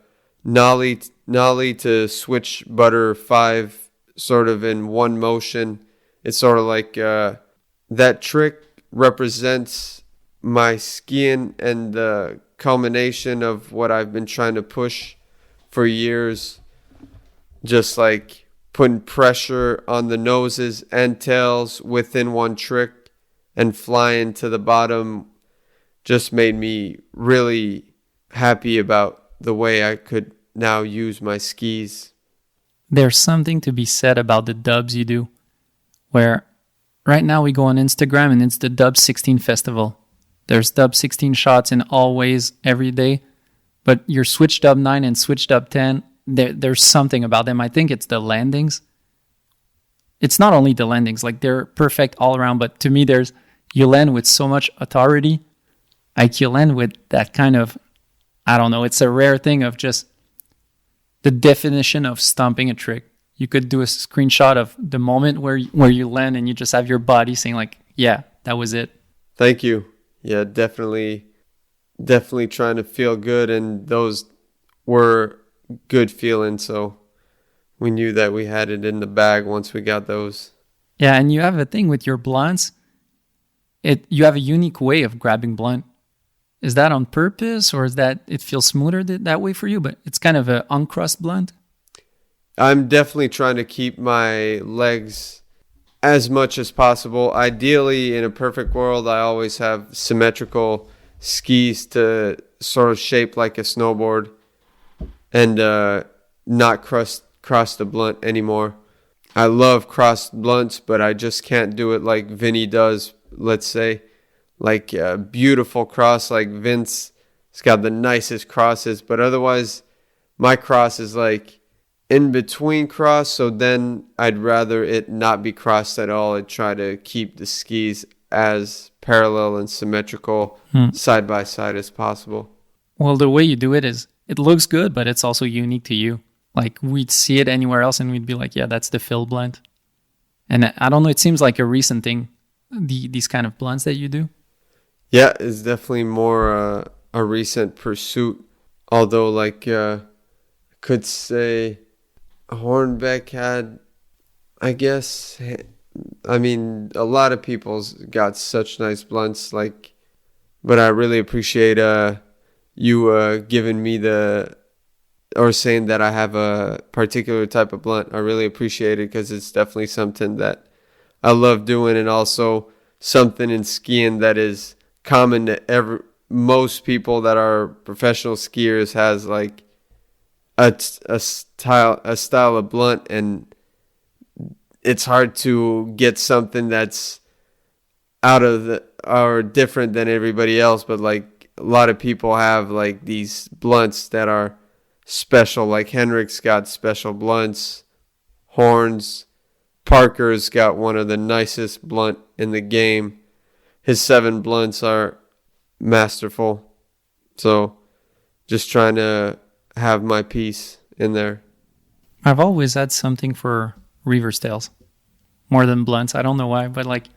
S2: nollie to switch butter 5 sort of in one motion. It's sort of like that trick represents my skiing and the culmination of what I've been trying to push for years. Just like putting pressure on the noses and tails within one trick and flying to the bottom just made me really happy about the way I could now use my skis.
S1: There's something to be said about the dubs you do, where right now we go on Instagram and it's the Dub 16 festival. There's Dub 16 shots in all ways every day, but your Switch Dub 9 and Switch Dub 10, there's something about them. I think it's the landings. It's not only the landings, like they're perfect all around, but to me you land with so much authority. Like you land with that kind of, I don't know, it's a rare thing of just the definition of stomping a trick. You could do a screenshot of the moment where you land and you just have your body saying like, yeah, that was it.
S2: Thank you. Yeah, definitely trying to feel good, and those were good feelings, so we knew that we had it in the bag once we got those.
S1: Yeah, and you have a thing with your blunts. You have a unique way of grabbing blunt. Is that on purpose, or is that it feels smoother that way for you, but it's kind of an uncrossed blunt?
S2: I'm definitely trying to keep my legs as much as possible. Ideally, in a perfect world, I always have symmetrical skis to sort of shape like a snowboard and not cross the blunt anymore. I love crossed blunts, but I just can't do it like Vinny does, let's say. Like a beautiful cross like Vince. He's got the nicest crosses, but otherwise my cross is like in between cross, so then I'd rather it not be crossed at all and try to keep the skis as parallel and symmetrical side by side as possible.
S1: Well, the way you do it is, it looks good, but it's also unique to you. Like we'd see it anywhere else and we'd be like, yeah, that's the Phil blunt. And I don't know, it seems like a recent thing, these kind of blunts that you do.
S2: Yeah, it's definitely more a recent pursuit. Although, like, could say Hornbeck had, I guess, I mean, a lot of people's got such nice blunts, like, but I really appreciate you giving me or saying that I have a particular type of blunt. I really appreciate it because it's definitely something that I love doing, and also something in skiing that is common to most people that are professional skiers, has like a style of blunt, and it's hard to get something that's out of the or different than everybody else. But like a lot of people have like these blunts that are special. Like Henrik's got special blunts, horns. Parker's got one of the nicest blunt in the game. His 7 blunts are masterful. So just trying to have my piece in there.
S1: I've always had something for reverse tails more than blunts. I don't know why, but like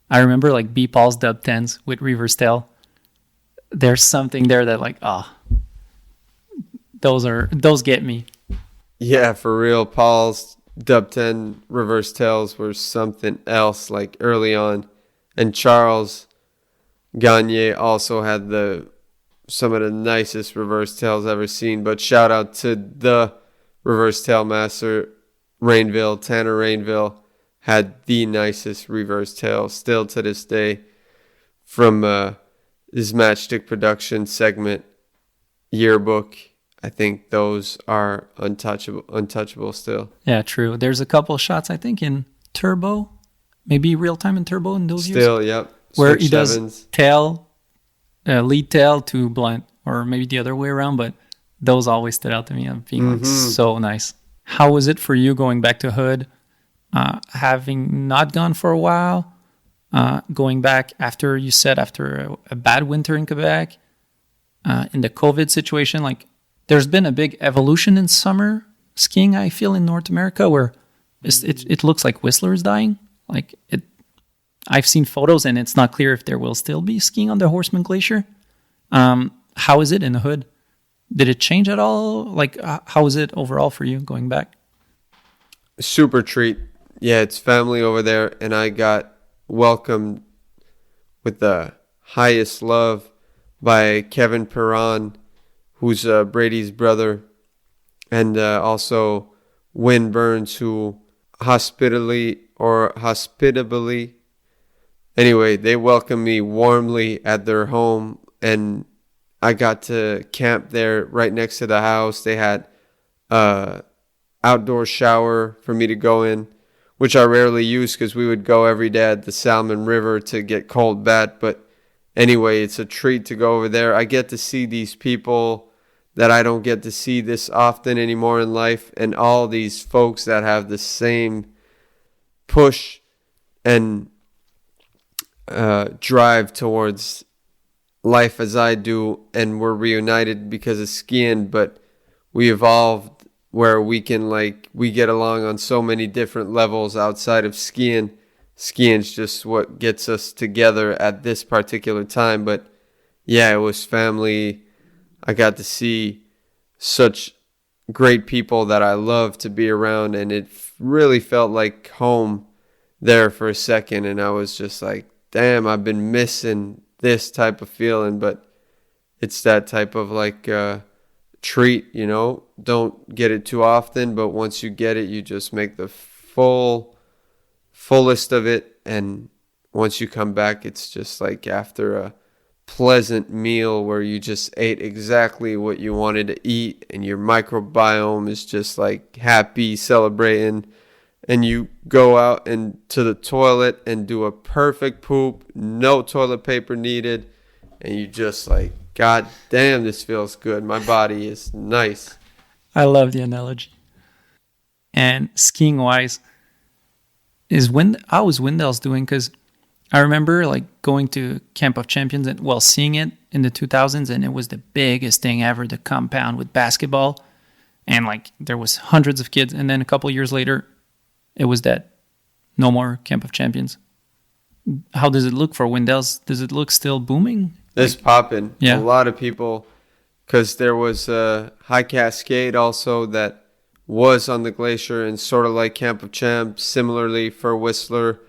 S1: I remember like B Paul's dub 10s with reverse tail. There's something there that like, those get me.
S2: Yeah, for real. Paul's dub 10 reverse tails were something else like early on. And Charles Gagne also had some of the nicest reverse tails ever seen. But shout out to the reverse tail master, Tanner Rainville, had the nicest reverse tail still to this day from his Matchstick Production segment yearbook. I think those are untouchable still.
S1: Yeah, true. There's a couple shots, I think, in Turbo, maybe real time in Turbo in those years.
S2: Still, yep.
S1: Where
S2: Switch
S1: he does
S2: sevens.
S1: lead tail to blunt, or maybe the other way around, but those always stood out to me as being like so nice. How was it for you going back to Hood, having not gone for a while, going back after a bad winter in Quebec, in the COVID situation? Like, there's been a big evolution in summer skiing, I feel, in North America, where it looks like Whistler is dying. Like I've seen photos, and it's not clear if there will still be skiing on the Horseman Glacier. How is it in the Hood? Did it change at all? Like, how is it overall for you going back?
S2: Super treat. Yeah, it's family over there, and I got welcomed with the highest love by Kevin Perron, who's Brady's brother, and also Win Burns, who hospitably, anyway, they welcomed me warmly at their home, and I got to camp there right next to the house. They had outdoor shower for me to go in, which I rarely use because we would go every day at the Salmon River to get cold bat. But anyway, it's a treat to go over there. I get to see these people that I don't get to see this often anymore in life, and all these folks that have the same push and drive towards life as I do, and we're reunited because of skiing. But we evolved where we get along on so many different levels outside of skiing. Skiing's just what gets us together at this particular time. But yeah, it was family. I got to see such great people that I love to be around, and it really felt like home there for a second. And I was just like, damn, I've been missing this type of feeling. But it's that type of like treat, you know. Don't get it too often, but once you get it, you just make the fullest of it. And once you come back, it's just like after a pleasant meal where you just ate exactly what you wanted to eat, and your microbiome is just like happy, celebrating, and you go out and to the toilet and do a perfect poop, no toilet paper needed, and you just like, God damn, this feels good. My body is nice.
S1: I love the analogy. And skiing wise, how is Windell's doing? Because I remember like going to Camp of Champions and seeing it in the 2000s, and it was the biggest thing ever, the compound with basketball, and like there was hundreds of kids. And then a couple years later, it was dead. No more Camp of Champions. How does it look for Windell's? Does it look still booming?
S2: It's popping.
S1: Yeah.
S2: A lot of people, because there was a High Cascade also that was on the glacier, and sort of like Camp of Champs, similarly for Whistler,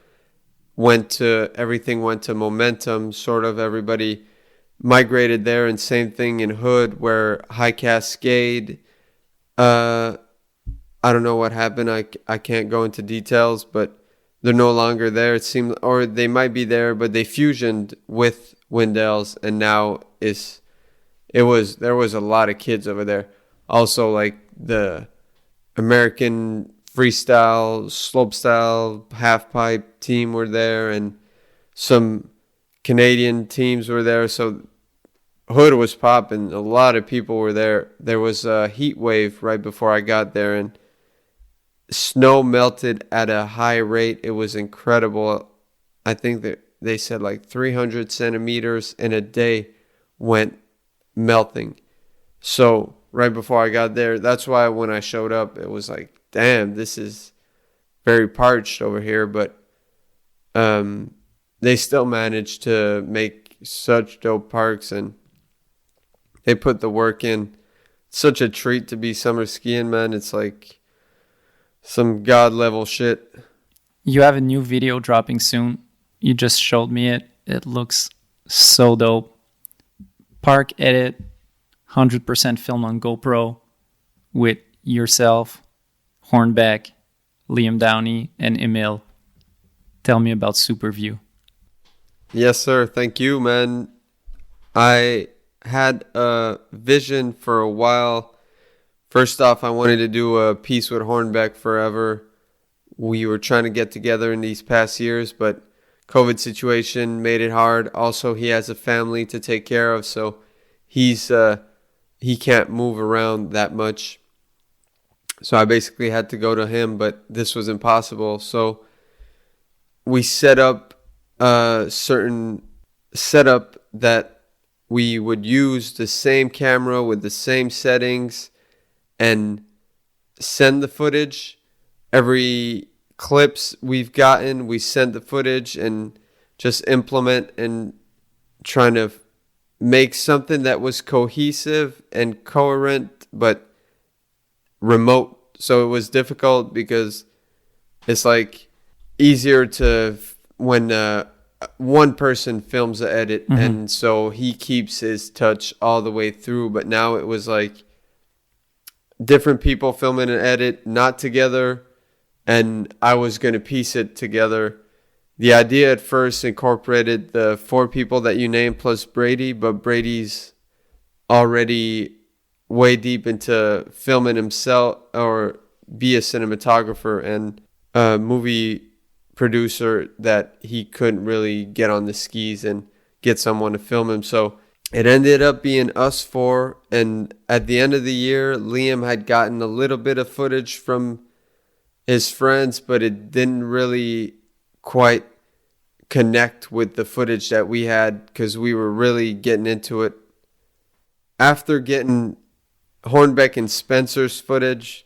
S2: everything went to Momentum, sort of everybody migrated there, and same thing in Hood where High Cascade, I don't know what happened, I can't go into details, but they're no longer there, it seemed, or they might be there, but they fusioned with Windell's, and now there was a lot of kids over there. Also, like the American freestyle, slopestyle, half pipe team were there, and some Canadian teams were there. So hood was popping. A lot of people were there. There was a heat wave right before I got there, and snow melted at a high rate. It was incredible. I think that they said like 300 centimeters in a day went melting. So right before I got there, that's why when I showed up, it was like, damn, this is very parched over here. But they still managed to make such dope parks, and they put the work in. It's such a treat to be summer skiing, man. It's like some god level shit.
S1: You have a new video dropping soon. You just showed me it. It looks so dope. Park edit, 100% film on GoPro with yourself, Hornbeck, Liam Downey, and Emil. Tell me about Superview.
S2: Yes, sir. Thank you, man. I had a vision for a while. First off, I wanted to do a piece with Hornbeck forever. We were trying to get together in these past years, but COVID situation made it hard. Also, he has a family to take care of, so he can't move around that much. So I basically had to go to him, but this was impossible. So we set up a certain setup that we would use the same camera with the same settings and send the footage. Every clips we've gotten, we send the footage and just implement and trying to make something that was cohesive and coherent but remote. So it was difficult because it's like easier to when one person films the edit, and so he keeps his touch all the way through. But now it was like different people filming an edit, not together, and I was going to piece it together. The idea at first incorporated the 4 people that you named plus Brady, but Brady's already way deep into filming himself or be a cinematographer and a movie producer that he couldn't really get on the skis and get someone to film him. So it ended up being us 4. And at the end of the year, Liam had gotten a little bit of footage from his friends, but it didn't really quite connect with the footage that we had because we were really getting into it. After getting Hornbeck and Spencer's footage,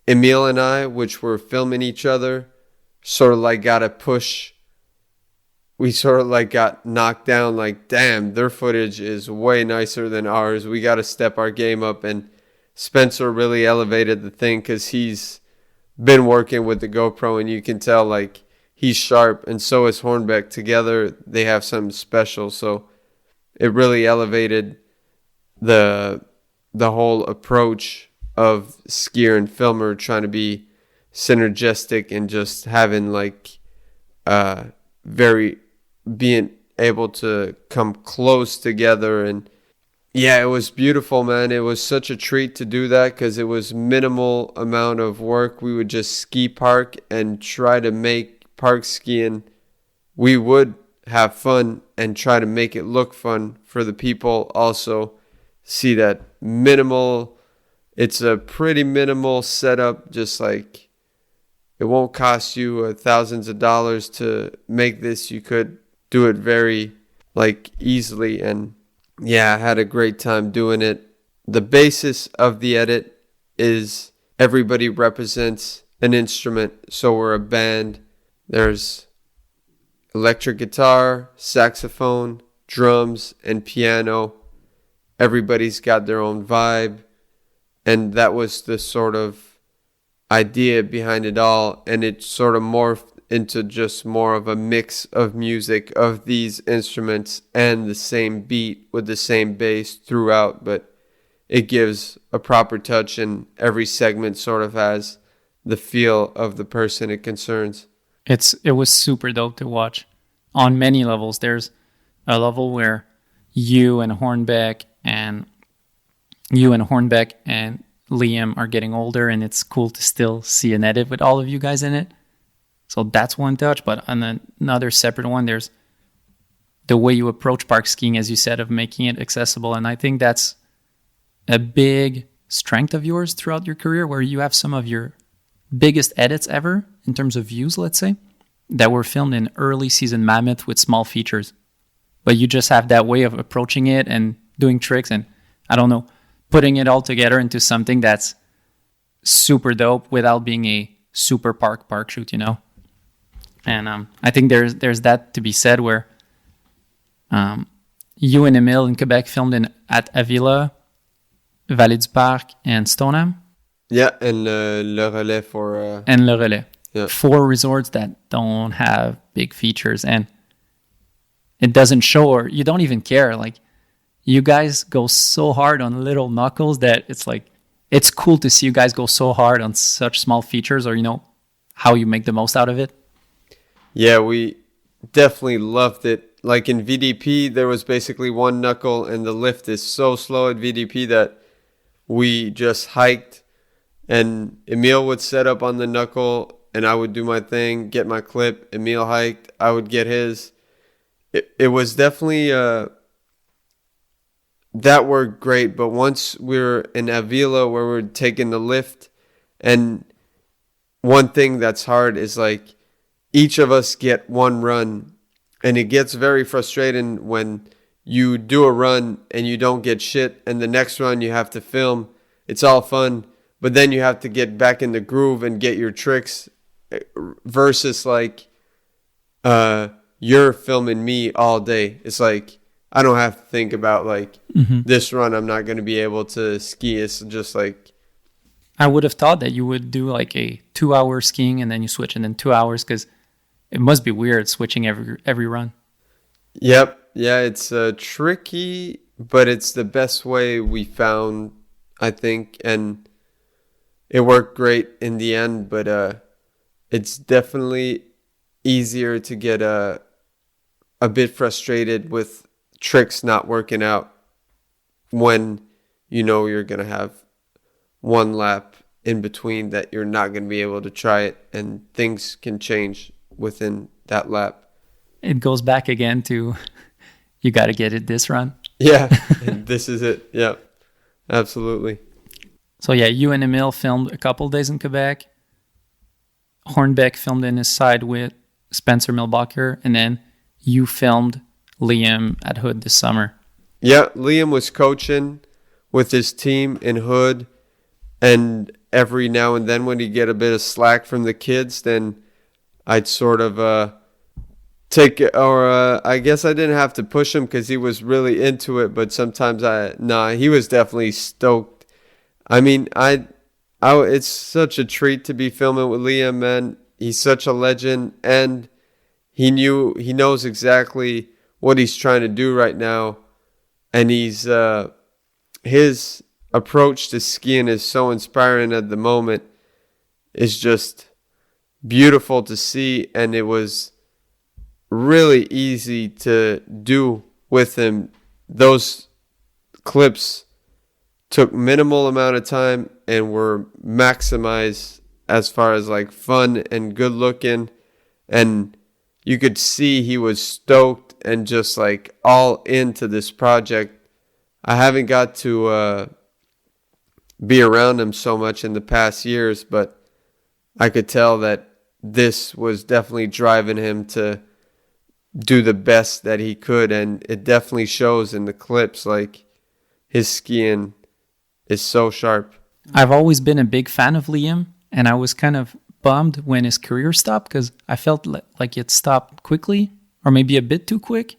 S2: Emil and I, which were filming each other, sort of like got a push. We sort of like got knocked down like, damn, their footage is way nicer than ours. We got to step our game up. And Spencer really elevated the thing because he's been working with the GoPro, and you can tell like he's sharp, and so is Hornbeck. Together they have something special. So it really elevated the whole approach of skier and filmer, trying to be synergistic and just having like very being able to come close together. And yeah, it was beautiful, man. It was such a treat to do that because it was minimal amount of work. We would just ski park and try to make park skiing. We would have fun and try to make it look fun for the people. Also see that minimal, it's a pretty minimal setup, just like it won't cost you thousands of dollars to make this. You could do it very like easily. And yeah, I had a great time doing it. The basis of the edit is everybody represents an instrument. So we're a band. There's electric guitar, saxophone, drums, and piano. Everybody's got their own vibe. And that was the sort of idea behind it all. And it sort of morphed into just more of a mix of music of these instruments and the same beat with the same bass throughout. But it gives a proper touch, and every segment sort of has the feel of the person it concerns.
S1: It was super dope to watch on many levels. There's a level where you and Hornbeck and Liam are getting older, and it's cool to still see an edit with all of you guys in it. So that's one touch. But on another separate one, there's the way you approach park skiing, as you said, of making it accessible. And I think that's a big strength of yours throughout your career, where you have some of your biggest edits ever in terms of views, let's say, that were filmed in early season Mammoth with small features. But you just have that way of approaching it and doing tricks and, I don't know, putting it all together into something that's super dope without being a super park shoot, you know? And I think there's that to be said where you and Emile in Quebec filmed at Avila, Vallée du Parc, and Stoneham.
S2: Yeah, and Le Relais for...
S1: and Le Relais.
S2: Yeah.
S1: 4 resorts that don't have big features, and it doesn't show, or you don't even care. Like, you guys go so hard on little knuckles that it's like, it's cool to see you guys go so hard on such small features, or, you know, how you make the most out of it.
S2: Yeah, we definitely loved it. Like in VDP, there was basically one knuckle, and the lift is so slow at VDP that we just hiked, and Emile would set up on the knuckle, and I would do my thing, get my clip. Emile hiked, I would get his. It was definitely, that worked great, but once we were in Avila where we're taking the lift, and one thing that's hard is like each of us get one run, and it gets very frustrating when you do a run and you don't get shit, and the next run you have to film. It's all fun, but then you have to get back in the groove and get your tricks, versus like you're filming me all day. It's like I don't have to think about like this run I'm not going to be able to ski. It's just like,
S1: I would have thought that you would do like a 2-hour skiing and then you switch, and then 2 hours, because it must be weird switching every run.
S2: Yep. Yeah, it's tricky, but it's the best way we found, I think, and it worked great in the end. But it's definitely easier to get a bit frustrated with tricks not working out when you know you're going to have one lap in between that you're not going to be able to try it, and things can change within that lap.
S1: It goes back again to you got to get it this run.
S2: Yeah, this is it. Yeah, absolutely.
S1: So yeah, you and Emile filmed a couple days in Quebec. Hornbeck filmed in his side with Spencer Milbacher, and then you filmed Liam at Hood this summer.
S2: Yeah, Liam was coaching with his team in Hood, and every now and then when he'd get a bit of slack from the kids, then I'd sort of take it, or I guess I didn't have to push him because he was really into it, but sometimes he was definitely stoked. I mean, it's such a treat to be filming with Liam, man. He's such a legend, and he knows exactly what he's trying to do right now, and his approach to skiing is so inspiring at the moment. It's just beautiful to see, and it was really easy to do with him. Those clips took minimal amount of time and were maximized as far as like fun and good looking, and you could see he was stoked and just like all into this project. I haven't got to be around him so much in the past years, but I could tell that this was definitely driving him to do the best that he could, and it definitely shows in the clips. Like, his skiing is so sharp.
S1: I've always been a big fan of Liam, and I was kind of bummed when his career stopped because I felt like it stopped quickly, or maybe a bit too quick.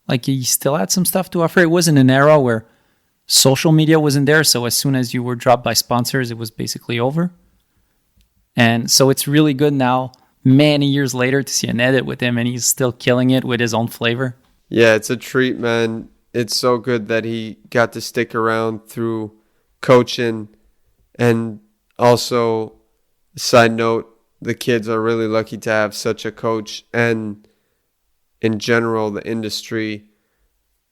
S1: Like, he still had some stuff to offer. It wasn't an era where social media wasn't there, so as soon as you were dropped by sponsors, it was basically over. And so it's really good now, many years later, to see an edit with him, and he's still killing it with his own flavor.
S2: Yeah, it's a treat, man. It's so good that he got to stick around through coaching. And also, side note, the kids are really lucky to have such a coach, and in general, the industry,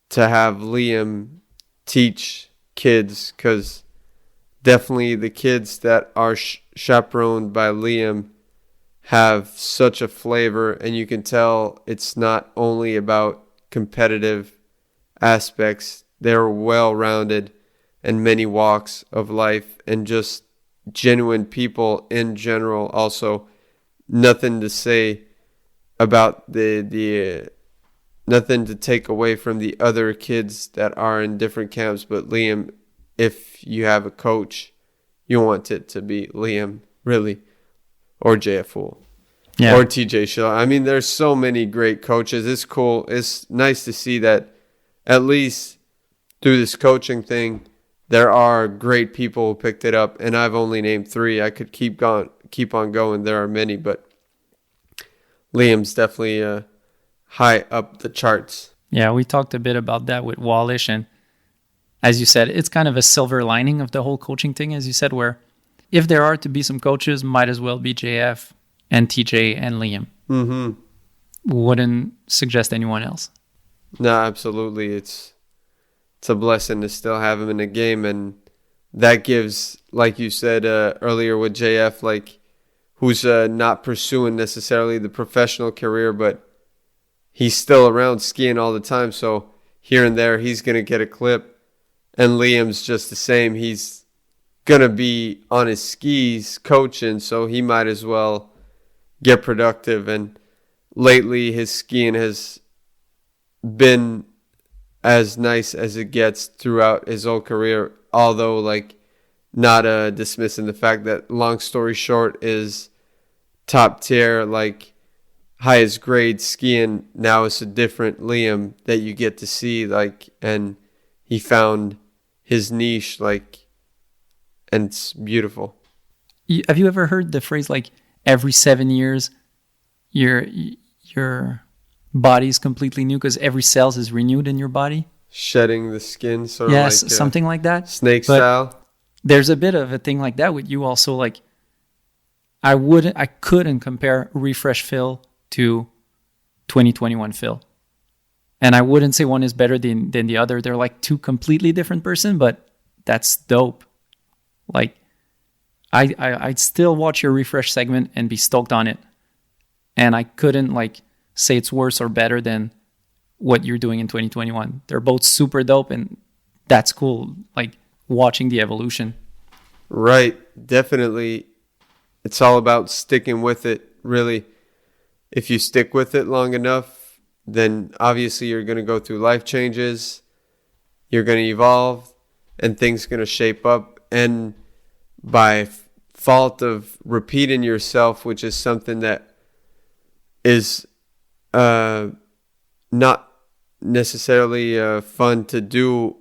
S2: to have Liam teach kids, because definitely the kids that are chaperoned by Liam have such a flavor, and you can tell it's not only about competitive aspects. They're well-rounded in many walks of life and just genuine people in general. Also, nothing to say about the nothing to take away from the other kids that are in different camps, but Liam, if you have a coach, you want it to be Liam, really, or JFO, or TJ Schiller. I mean, there's so many great coaches. It's cool. It's nice to see that at least through this coaching thing, there are great people who picked it up, and I've only named 3. I could keep on going. There are many, but Liam's definitely high up the charts.
S1: Yeah, we talked a bit about that with Wallish, and as you said, it's kind of a silver lining of the whole coaching thing, as you said, where if there are to be some coaches, might as well be JF and TJ and Liam.
S2: Mm-hmm.
S1: Wouldn't suggest anyone else.
S2: No, absolutely. It's a blessing to still have him in the game, and that gives, like you said earlier with JF, like who's not pursuing necessarily the professional career, but he's still around skiing all the time, so here and there he's going to get a clip. And Liam's just the same. He's going to be on his skis coaching, so he might as well get productive. And lately his skiing has been as nice as it gets throughout his whole career, although like not dismissing the fact that, long story short, is top tier, like highest grade skiing. Now it's a different Liam that you get to see, like, and he found his niche, like, and it's beautiful.
S1: Have you ever heard the phrase like every 7 years your body's completely new because every cell is renewed in your body?
S2: Shedding the skin, sort of
S1: yes,
S2: like
S1: something like that.
S2: Snake style.
S1: There's a bit of a thing like that with you also. Like I couldn't compare refresh Phil to 2021 Phil. And I wouldn't say one is better than the other. They're like two completely different person, but that's dope. Like I'd still watch your refresh segment and be stoked on it. And I couldn't like say it's worse or better than what you're doing in 2021. They're both super dope, and that's cool. Like watching the evolution.
S2: Right. Definitely. It's all about sticking with it, really. If you stick with it long enough, then obviously you're going to go through life changes. You're going to evolve, and things going to shape up. And by fault of repeating yourself, which is something that is not necessarily fun to do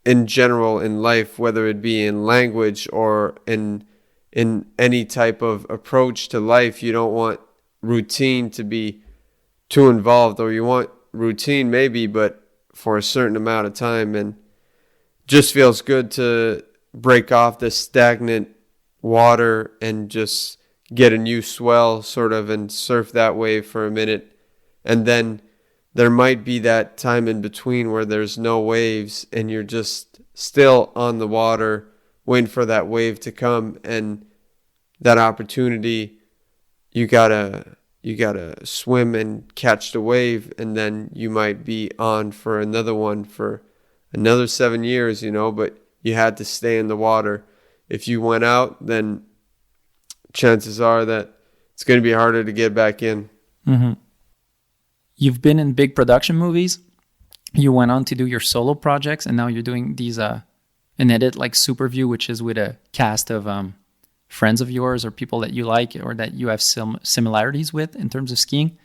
S2: in general in life, whether it be in language or in any type of approach to life. You don't want routine to be too involved, or you want routine maybe, but for a certain amount of time. And just feels good to break off the stagnant water and just get a new swell sort of and surf that wave for a minute. And then there might be that time in between where there's no waves and you're just still on the water waiting for that wave to come. And that opportunity, you gotta swim and catch the wave, and then you might be on for another one for another 7 years, but you had to stay in the water. If you went out, then chances are that it's going to be harder to get back in.
S1: Mm-hmm. You've been in big production movies. You went on to do your solo projects, and now you're doing these an edit like Superview, which is with a cast of friends of yours or people that you like or that you have similarities with in terms of skiing.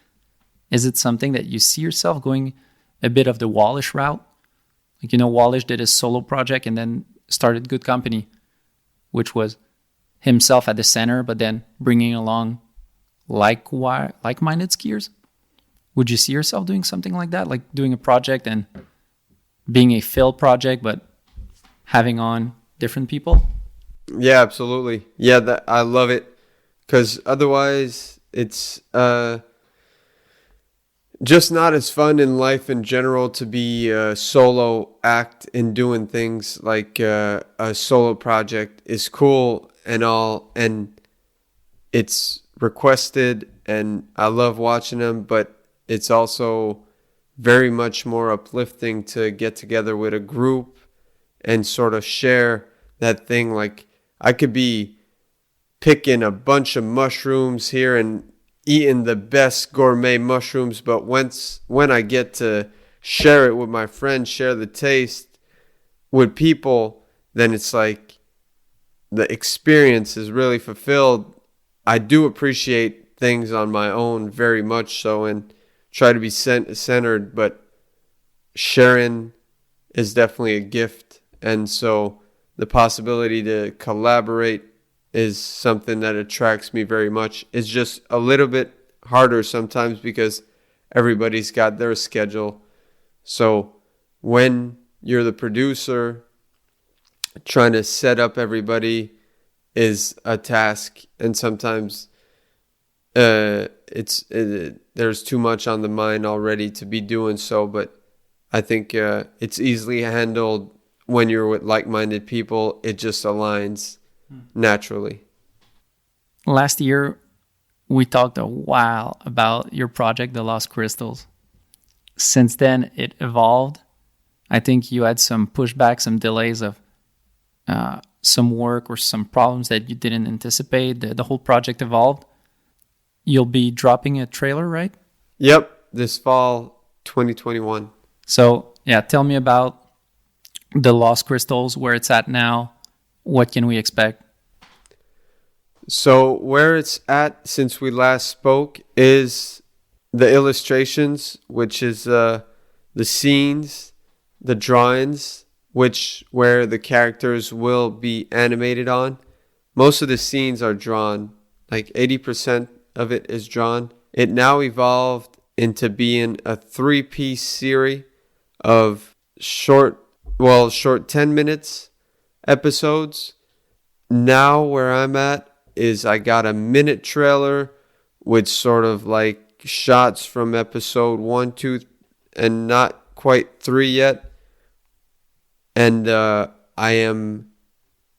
S1: Is it something that you see yourself going a bit of the Wallish route? Like, Wallish did his solo project and then started Good Company, which was himself at the center, but then bringing along like-minded skiers. Would you see yourself doing something like that? Like doing a project and being a Phil project, but having on different people?
S2: Yeah, absolutely. Yeah, I love it, because otherwise it's just not as fun in life in general to be a solo act and doing things like a solo project is cool and all, and it's requested and I love watching them, but it's also very much more uplifting to get together with a group and sort of share that thing. Like I could be picking a bunch of mushrooms here and eating the best gourmet mushrooms, but when I get to share it with my friends, share the taste with people, then it's like the experience is really fulfilled. I do appreciate things on my own very much so and try to be centered, but sharing is definitely a gift. And so the possibility to collaborate is something that attracts me very much. It's just a little bit harder sometimes because everybody's got their schedule. So when you're the producer, trying to set up everybody is a task, and sometimes there's too much on the mind already to be doing so. But I think it's easily handled when you're with like-minded people. It just aligns naturally.
S1: Last year, we talked a while about your project, The Lost Crystals. Since then, it evolved. I think you had some pushback, some delays of some work or some problems that you didn't anticipate. The whole project evolved. You'll be dropping a trailer, right?
S2: Yep, this fall 2021.
S1: So, yeah, tell me about The Lost Crystals, where it's at now. What can we expect?
S2: So where it's at since we last spoke is the illustrations, which is the scenes, the drawings, where the characters will be animated on. Most of the scenes are drawn, like 80% of it is drawn. It now evolved into being a 3-piece series of short 10 minutes episodes. Now where I'm at is I got a minute trailer with sort of like shots from episode 1, 2, and not quite 3 yet. And I am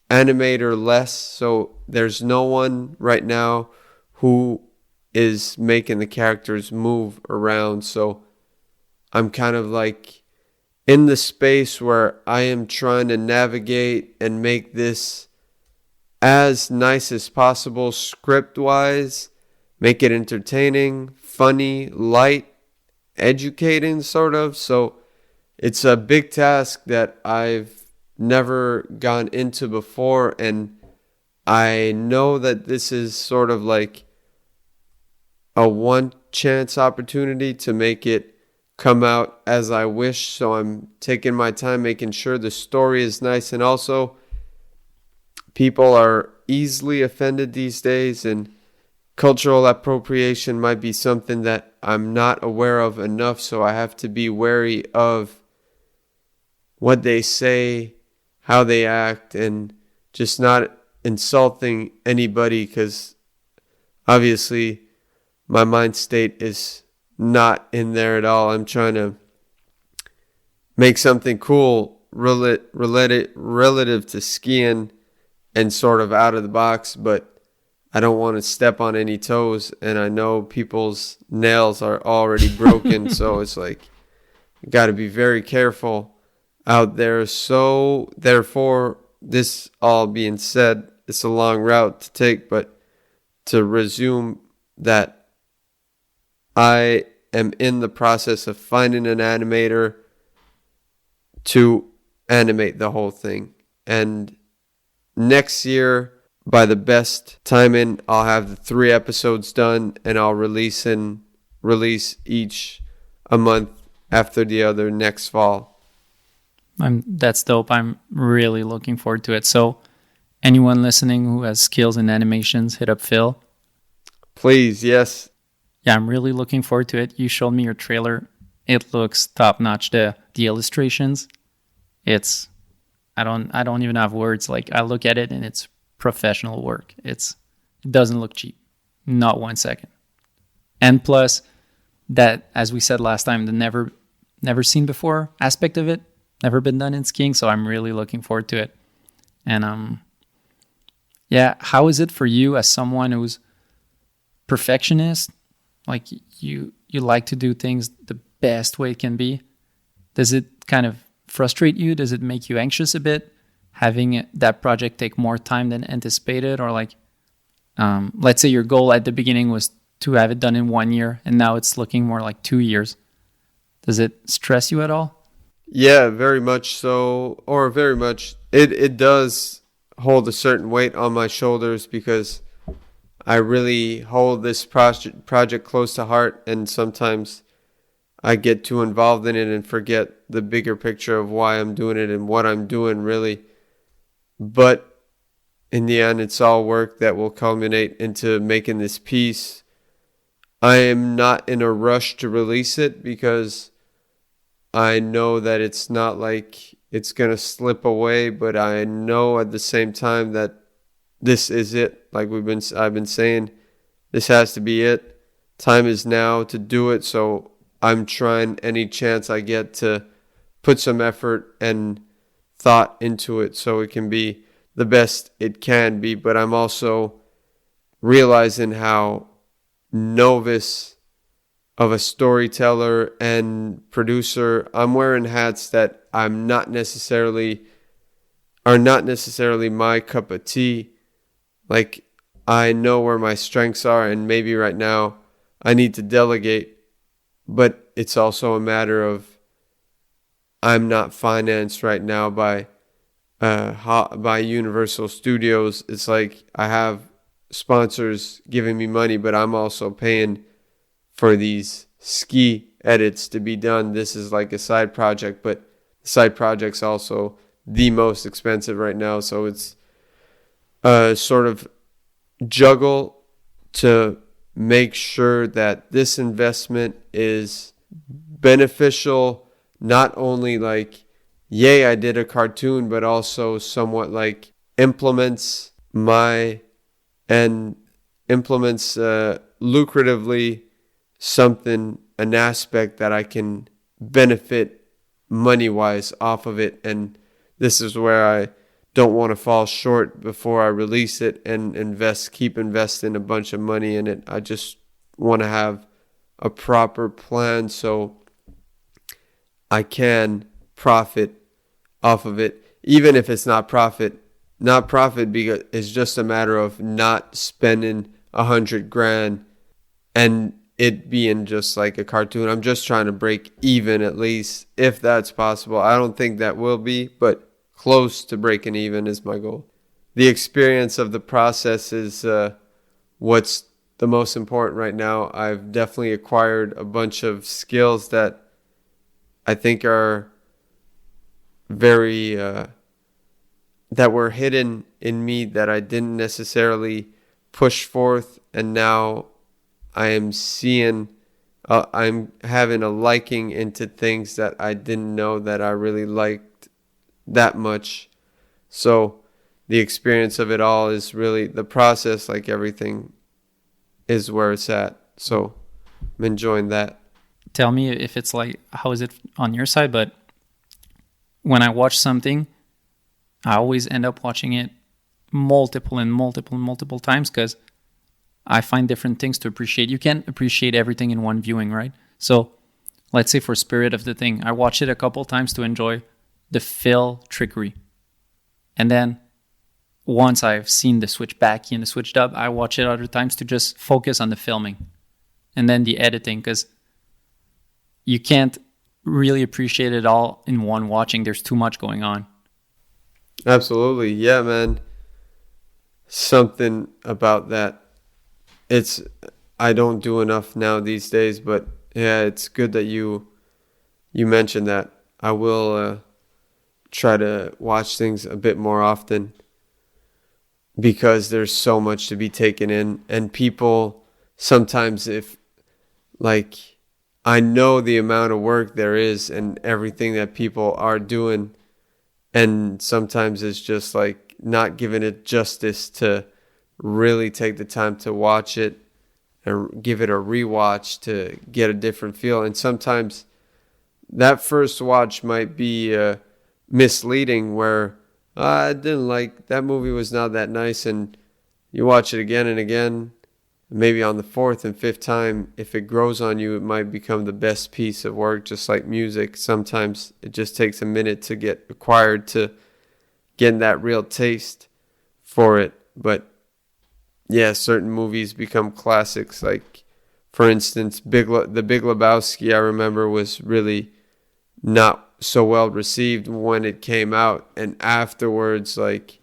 S2: animator less, so there's no one right now who is making the characters move around. So I'm kind of like in the space where I am trying to navigate and make this as nice as possible script-wise, make it entertaining, funny, light, educating sort of. So it's a big task that I've never gone into before, and I know that this is sort of like a one chance opportunity to make it come out as I wish. So I'm taking my time making sure the story is nice, and also people are easily offended these days, and cultural appropriation might be something that I'm not aware of enough, so I have to be wary of what they say, how they act, and just not insulting anybody, because obviously my mind state is not in there at all. I'm trying to make something cool relative to skiing and sort of out of the box, but I don't want to step on any toes, and I know people's nails are already broken, so it's like got to be very careful out there. So therefore, this all being said, it's a long route to take, but to resume that I am in the process of finding an animator to animate the whole thing, and next year, by the best timing, I'll have the 3 episodes done, and I'll release each a month after the other next fall.
S1: That's dope. I'm really looking forward to it. So anyone listening who has skills in animations, hit up Phil.
S2: Please, yes.
S1: Yeah, I'm really looking forward to it. You showed me your trailer. It looks top notch. The illustrations, I don't even have words. Like, I look at it and it's professional work. It doesn't look cheap. Not 1 second. And plus, that, as we said last time, the never seen before aspect of it, never been done in skiing. So I'm really looking forward to it. And yeah, how is it for you as someone who's perfectionist? Like you like to do things the best way it can be. Does it kind of frustrate you? Does it make you anxious a bit, having that project take more time than anticipated? Or like, let's say your goal at the beginning was to have it done in 1 year, and now it's looking more like 2 years. Does it stress you at all?
S2: Yeah, very much so, or very much. It does hold a certain weight on my shoulders because I really hold this project close to heart, and sometimes I get too involved in it and forget the bigger picture of why I'm doing it and what I'm doing really. But in the end, it's all work that will culminate into making this piece. I am not in a rush to release it because I know that it's not like it's going to slip away, but I know at the same time that this is it. Like I've been saying, this has to be it. Time is now to do it. So I'm trying any chance I get to put some effort and thought into it so it can be the best it can be. But I'm also realizing how novice of a storyteller and producer I'm wearing hats that are not necessarily my cup of tea. Like, I know where my strengths are, and maybe right now I need to delegate, but it's also a matter of I'm not financed right now by Universal Studios. It's like I have sponsors giving me money, but I'm also paying for these ski edits to be done. This is like a side project, but the side project's also the most expensive right now. So it's sort of juggle to make sure that this investment is beneficial, not only like, yay, I did a cartoon, but also somewhat like implements lucratively something, an aspect that I can benefit money-wise off of it. And this is where I don't want to fall short before I release it and keep investing a bunch of money in it. I just want to have a proper plan so I can profit off of it, even if it's not profit because it's just a matter of not spending $100,000 and it being just like a cartoon. I'm just trying to break even, at least, if that's possible. I don't think that will be, but close to breaking even is my goal. The experience of the process is what's the most important right now. I've definitely acquired a bunch of skills that I think are very that were hidden in me that I didn't necessarily push forth, and now I am seeing I'm having a liking into things that I didn't know that I really liked that much. So the experience of it all is really the process, like everything, is where it's at. So I'm enjoying that.
S1: Tell me if it's like, how is it on your side? But when I watch something, I always end up watching it multiple times because I find different things to appreciate. You can't appreciate everything in one viewing, right? So let's say for Spirit of the Thing, I watched it a couple times to enjoy the fill trickery. And then once I've seen the switch back and the switch dub, I watch it other times to just focus on the filming and then the editing, because you can't really appreciate it all in one watching. There's too much going on.
S2: Absolutely. Yeah, man. Something about that. I don't do enough now these days, but yeah, it's good that you mentioned that. I will try to watch things a bit more often because there's so much to be taken in, and people sometimes, if like, I know the amount of work there is and everything that people are doing, and sometimes it's just like not giving it justice to really take the time to watch it and give it a rewatch to get a different feel. And sometimes that first watch might be misleading, where I didn't like that movie, was not that nice, and you watch it again and again. Maybe on the fourth and fifth time, if it grows on you, it might become the best piece of work, just like music. Sometimes it just takes a minute to get acquired to getting that real taste for it. But yeah, certain movies become classics. Like, for instance, The Big Lebowski, I remember, was really not so well received when it came out, and afterwards, like,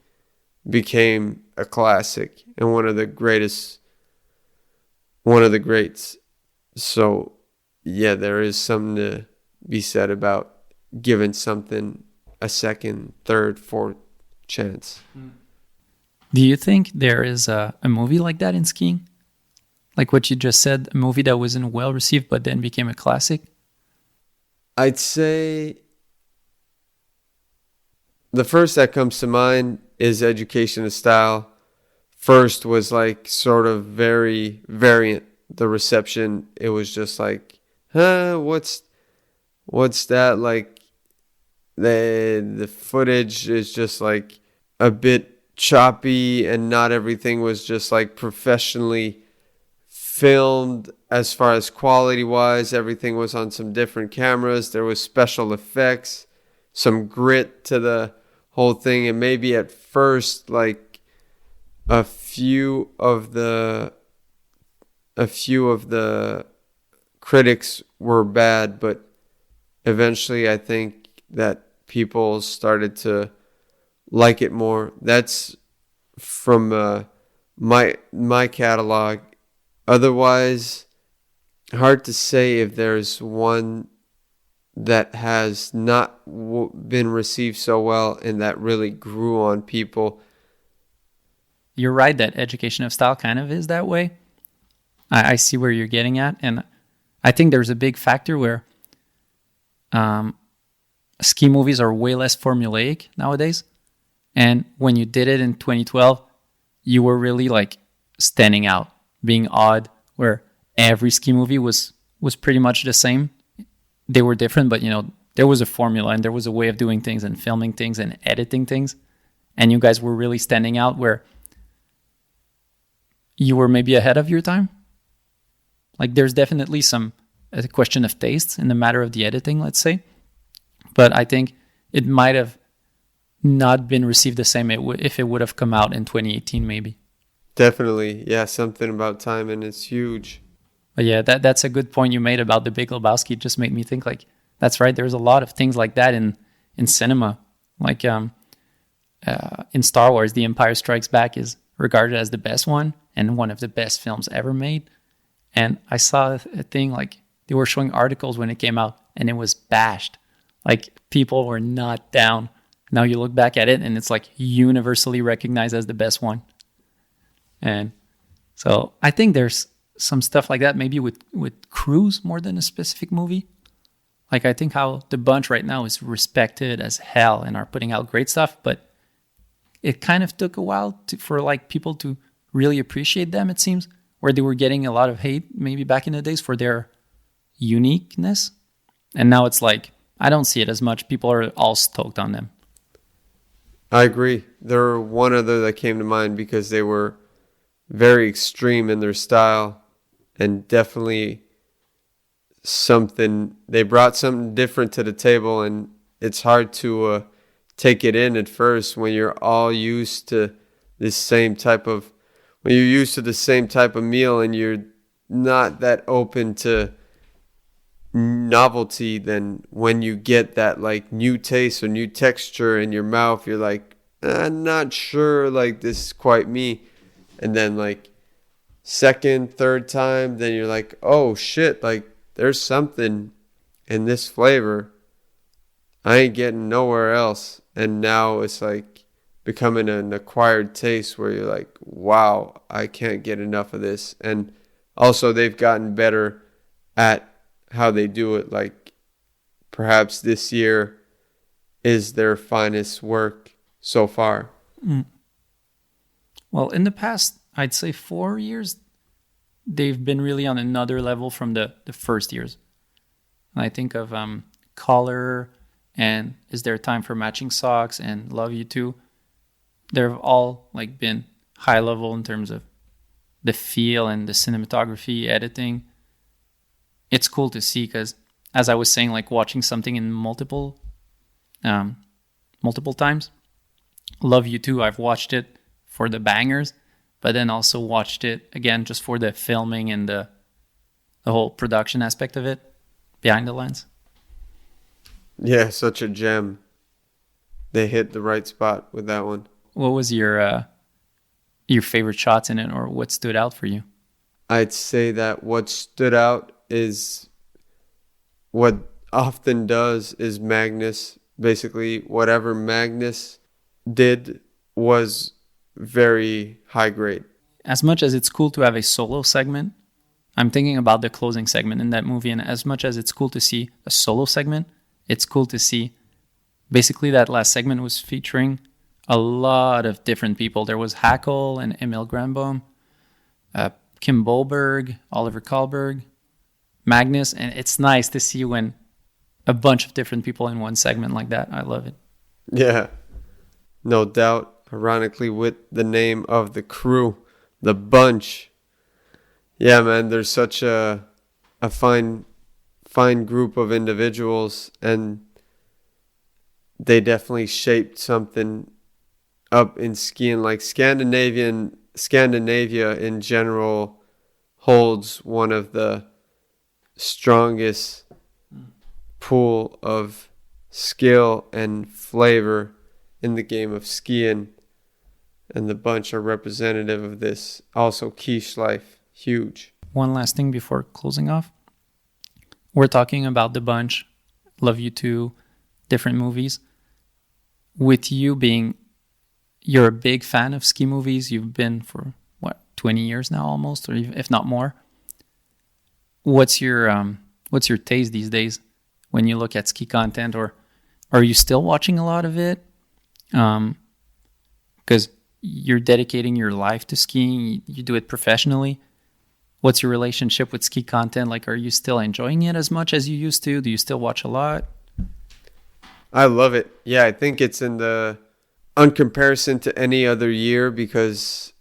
S2: became a classic and one of the greats. So yeah, there is something to be said about giving something a second, third, fourth chance.
S1: Do you think there is a movie like that in skiing? Like what you just said, a movie that wasn't well received but then became a classic?
S2: I'd say the first that comes to mind is Education of Style. First was like sort of very variant. The reception, it was just like, what's that? Like, the footage is just like a bit choppy, and not everything was just like professionally filmed as far as quality wise. Everything was on some different cameras. There was special effects, some grit to the whole thing, and maybe at first, like, a few of the critics were bad, but eventually I think that people started to like it more. That's from my catalog. Otherwise, hard to say if there's one that has not been received so well and that really grew on people.
S1: You're right that Education of Style kind of is that way. I see where you're getting at, and I think there's a big factor where ski movies are way less formulaic nowadays. And when you did it in 2012, you were really like standing out, being odd, where every ski movie was pretty much the same. They were different, but there was a formula and there was a way of doing things and filming things and editing things. And you guys were really standing out, where you were maybe ahead of your time. Like, there's definitely a question of tastes in the matter of the editing, let's say. But I think it might have not been received the same if it would have come out in 2018, maybe.
S2: Definitely. Yeah, something about timing is huge.
S1: But yeah, that's a good point you made about The Big Lebowski. It just made me think, like, that's right. There's a lot of things like that in cinema. Like in Star Wars, The Empire Strikes Back is regarded as the best one and one of the best films ever made. And I saw a thing, like, they were showing articles when it came out and it was bashed. Like, people were not down. Now you look back at it and it's like universally recognized as the best one. And so I think there's some stuff like that, maybe with crews more than a specific movie. Like, I think how the bunch right now is respected as hell and are putting out great stuff, but it kind of took a while for like people to really appreciate them, it seems, where they were getting a lot of hate maybe back in the days for their uniqueness. And now it's like, I don't see it as much. People are all stoked on them.
S2: I agree. There were one other that came to mind because they were very extreme in their style, and definitely they brought something different to the table, and it's hard to take it in at first when you're all used to the same type of meal and you're not that open to novelty. Then when you get that like new taste or new texture in your mouth, you're like, I'm not sure, like, this is quite me. And then like second, third time, then you're like, oh shit, like there's something in this flavor I ain't getting nowhere else. And now it's like becoming an acquired taste where you're like, wow, I can't get enough of this. And also they've gotten better at how they do it. Like, perhaps this year is their finest work so far.
S1: Well, in the past, I'd say 4 years, they've been really on another level from the first years. And I think of Color and Is There Time for Matching Socks and Love You Too. They've all like been high level in terms of the feel and the cinematography, editing. It's cool to see because, as I was saying, like watching something in multiple times. Love You Too, I've watched it for the bangers, but then also watched it again just for the filming and the whole production aspect of it behind the lens.
S2: Yeah, such a gem. They hit the right spot with that one.
S1: What was your favorite shots in it, or what stood out for you?
S2: I'd say that what stood out is what often does is Magnus. Basically, whatever Magnus did was very high grade.
S1: As much as it's cool to have a solo segment, I'm thinking about the closing segment in that movie, and as much as it's cool to see a solo segment, it's cool to see basically that last segment was featuring a lot of different people. There was Hackle and Emil Granbaum, Kim Bolberg, Oliver Kahlberg, Magnus, and it's nice to see when a bunch of different people in one segment like that. I love it.
S2: Yeah, no doubt. Ironically, with the name of the crew, the bunch. Yeah, man, there's such a fine group of individuals, and they definitely shaped something up in skiing. Like Scandinavia in general holds one of the strongest pool of skill and flavor in the game of skiing, and the bunch are representative of this. Also, quiche life, huge.
S1: One last thing before closing off. We're talking about the bunch, Love You Too, different movies. With you being, you're a big fan of ski movies. You've been for 20 years now almost, or if not more. What's your taste these days when you look at ski content, or are you still watching a lot of it? Because you're dedicating your life to skiing, you do it professionally. What's your relationship with ski content? Like, are you still enjoying it as much as you used to? Do you still watch a lot?
S2: I love it. Yeah, I think it's on comparison to any other year, because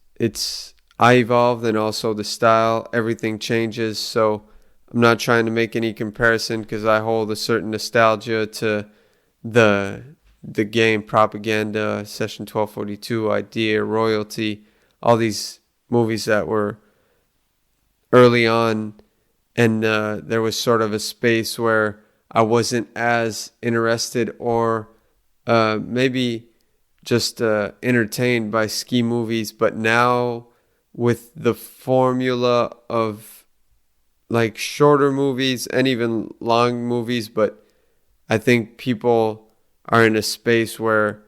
S2: I evolved, and also the style, everything changes. So I'm not trying to make any comparison, because I hold a certain nostalgia to the game, Propaganda, Session 1242, Idea, Royalty, all these movies that were early on, and there was sort of a space where I wasn't as interested, or maybe just entertained by ski movies. But now, with the formula of like shorter movies and even long movies, but I think people are in a space where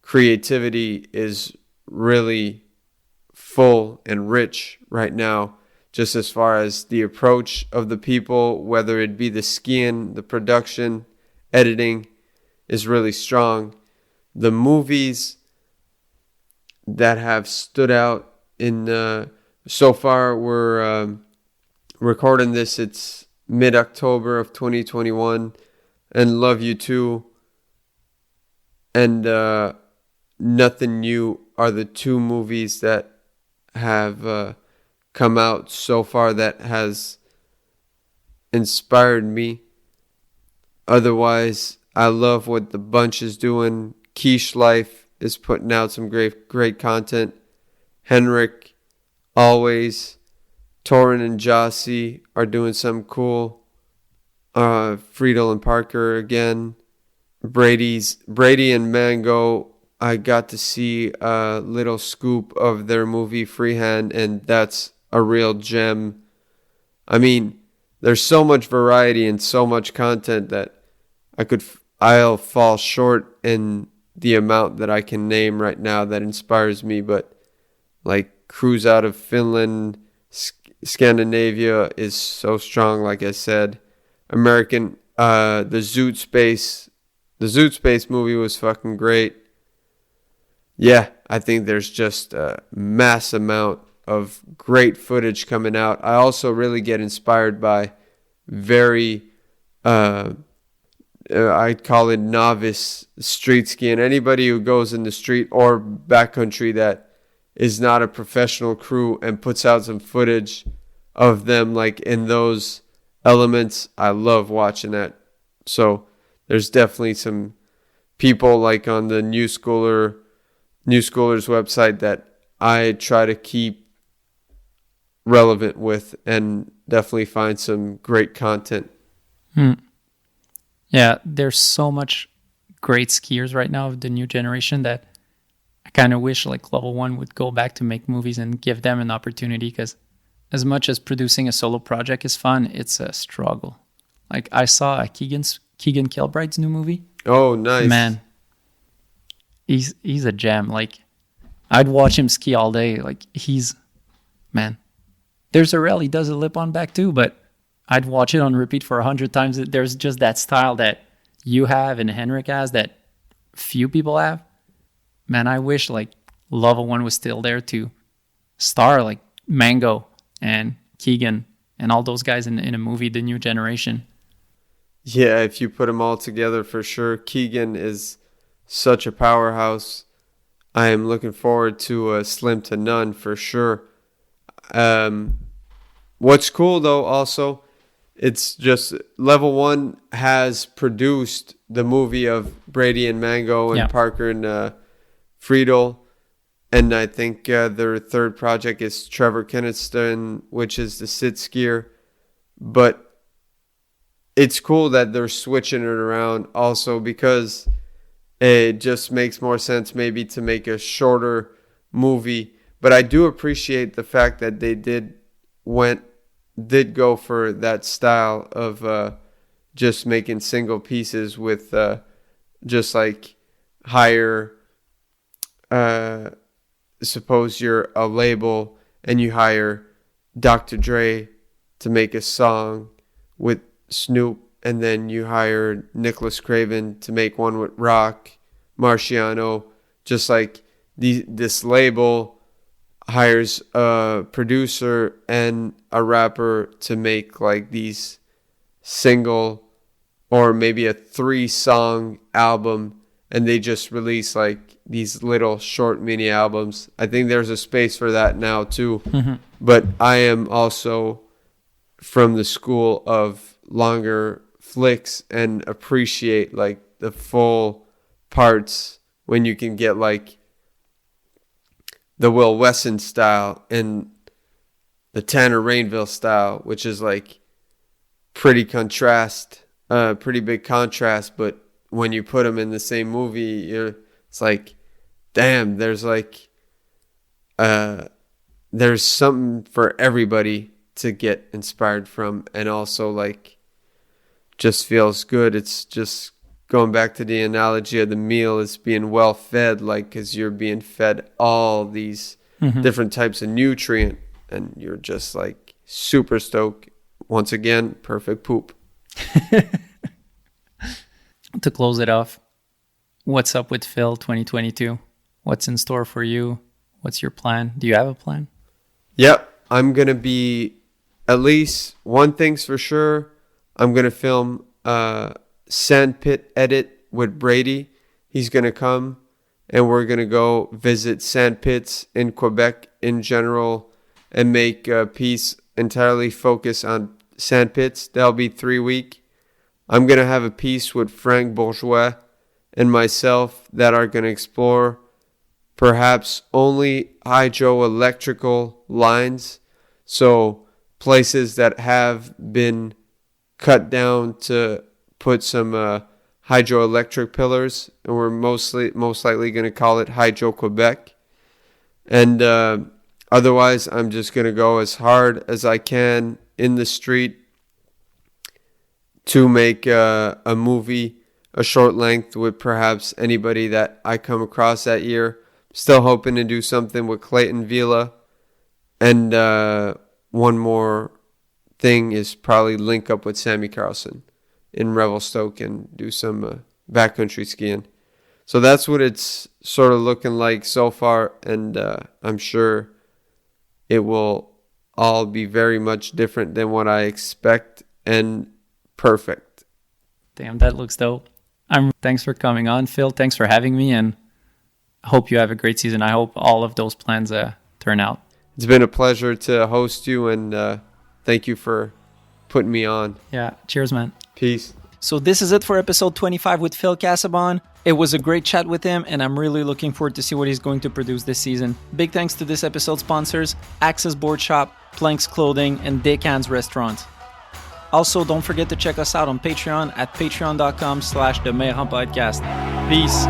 S2: creativity is really full and rich right now, just as far as the approach of the people, whether it be the skiing, the production, editing is really strong. The movies that have stood out in so far, we're recording this, it's mid-October of 2021, and Love You Too and Nothing New are the two movies that have come out so far that has inspired me. Otherwise, I love what the bunch is doing. Quiche Life is putting out some great content. Henrik, always. Torin and Jossie are doing some cool. Friedel and Parker again. Brady and Mango, I got to see a little scoop of their movie Freehand, and that's a real gem. I mean, there's so much variety and so much content that I'll fall short in the amount that I can name right now that inspires me. But like Cruise Out of Finland, Scandinavia is so strong. Like I said, American, the Zoot Space movie was fucking great. Yeah, I think there's just a mass amount of great footage coming out. I also really get inspired by very, I'd call it novice street skiing. Anybody who goes in the street or backcountry that is not a professional crew and puts out some footage of them like in those elements, I love watching that. So there's definitely some people like on the Newschoolers website that I try to keep relevant with and definitely find some great content.
S1: Yeah, there's so much great skiers right now of the new generation that I kind of wish like Level 1 would go back to make movies and give them an opportunity, because as much as producing a solo project is fun, it's a struggle. Like I saw Keegan Kilbride's new movie.
S2: Oh, nice.
S1: Man, he's a gem. Like I'd watch him ski all day. Like man. There's a rail he does a lip on back too, but I'd watch it on repeat for 100 times. There's just that style that you have and Henrik has that few people have. Man, I wish like Level 1 was still there to star like Mango and Keegan and all those guys in a movie, the new generation.
S2: Yeah, if you put them all together, for sure. Keegan is such a powerhouse. I am looking forward to Slim to None for sure. What's cool though, also, it's just Level 1 has produced the movie of Brady and Mango and Parker and Friedel. And I think their third project is Trevor Kennison, which is the sit skier. But it's cool that they're switching it around also, because it just makes more sense maybe to make a shorter movie. But I do appreciate the fact that they did go for that style of just making single pieces with just like hire, suppose you're a label and you hire Dr. Dre to make a song with Snoop, and then you hire Nicholas Craven to make one with Rock Marciano. Just like this label hires a producer and a rapper to make like these single or maybe a 3-song album, and they just release like these little short mini albums. I think there's a space for that now too. Mm-hmm. But I am also from the school of longer flicks and appreciate like the full parts when you can get like the Will Wesson style and the Tanner Rainville style, which is like pretty big contrast. But when you put them in the same movie, it's like, damn, there's something for everybody to get inspired from, and also like just feels good. It's just going back to the analogy of the meal is being well fed, like, because you're being fed all these different types of nutrient, and you're just like super stoked. Once again, perfect poop.
S1: To close it off, what's up with Phil 2022? What's in store for you? What's your plan? Do you have a plan?
S2: Yep. I'm going to be, at least one thing's for sure, I'm going to film a sandpit edit with Brady. He's going to come and we're going to go visit sandpits in Quebec in general and make a piece entirely focused on sandpits. That'll be 3 weeks. I'm going to have a piece with Frank Bourgeois and myself that are going to explore perhaps only hydroelectrical lines. So places that have been cut down to put some hydroelectric pillars, and we're most likely going to call it Hydro Quebec. And otherwise, I'm just going to go as hard as I can in the street to make a movie, a short length with perhaps anybody that I come across that year. Still hoping to do something with Clayton Vila. And one more thing is probably link up with Sammy Carlson in Revelstoke and do some backcountry skiing. So that's what it's sort of looking like so far. And I'm sure it will all be very much different than what I expect and perfect.
S1: Damn, that looks dope. Thanks for coming on, Phil. Thanks for having me, and I hope you have a great season. I hope all of those plans turn out.
S2: It's been a pleasure to host you, and thank you for putting me on.
S1: Yeah, cheers, man.
S2: Peace.
S1: So this is it for episode 25 with Phil Casabon. It was a great chat with him, and I'm really looking forward to see what he's going to produce this season. Big thanks to this episode's sponsors, Access Board Shop, Planks Clothing, and Decans Restaurant. Also, don't forget to check us out on Patreon at patreon.com/The Meilleur Podcast. Peace.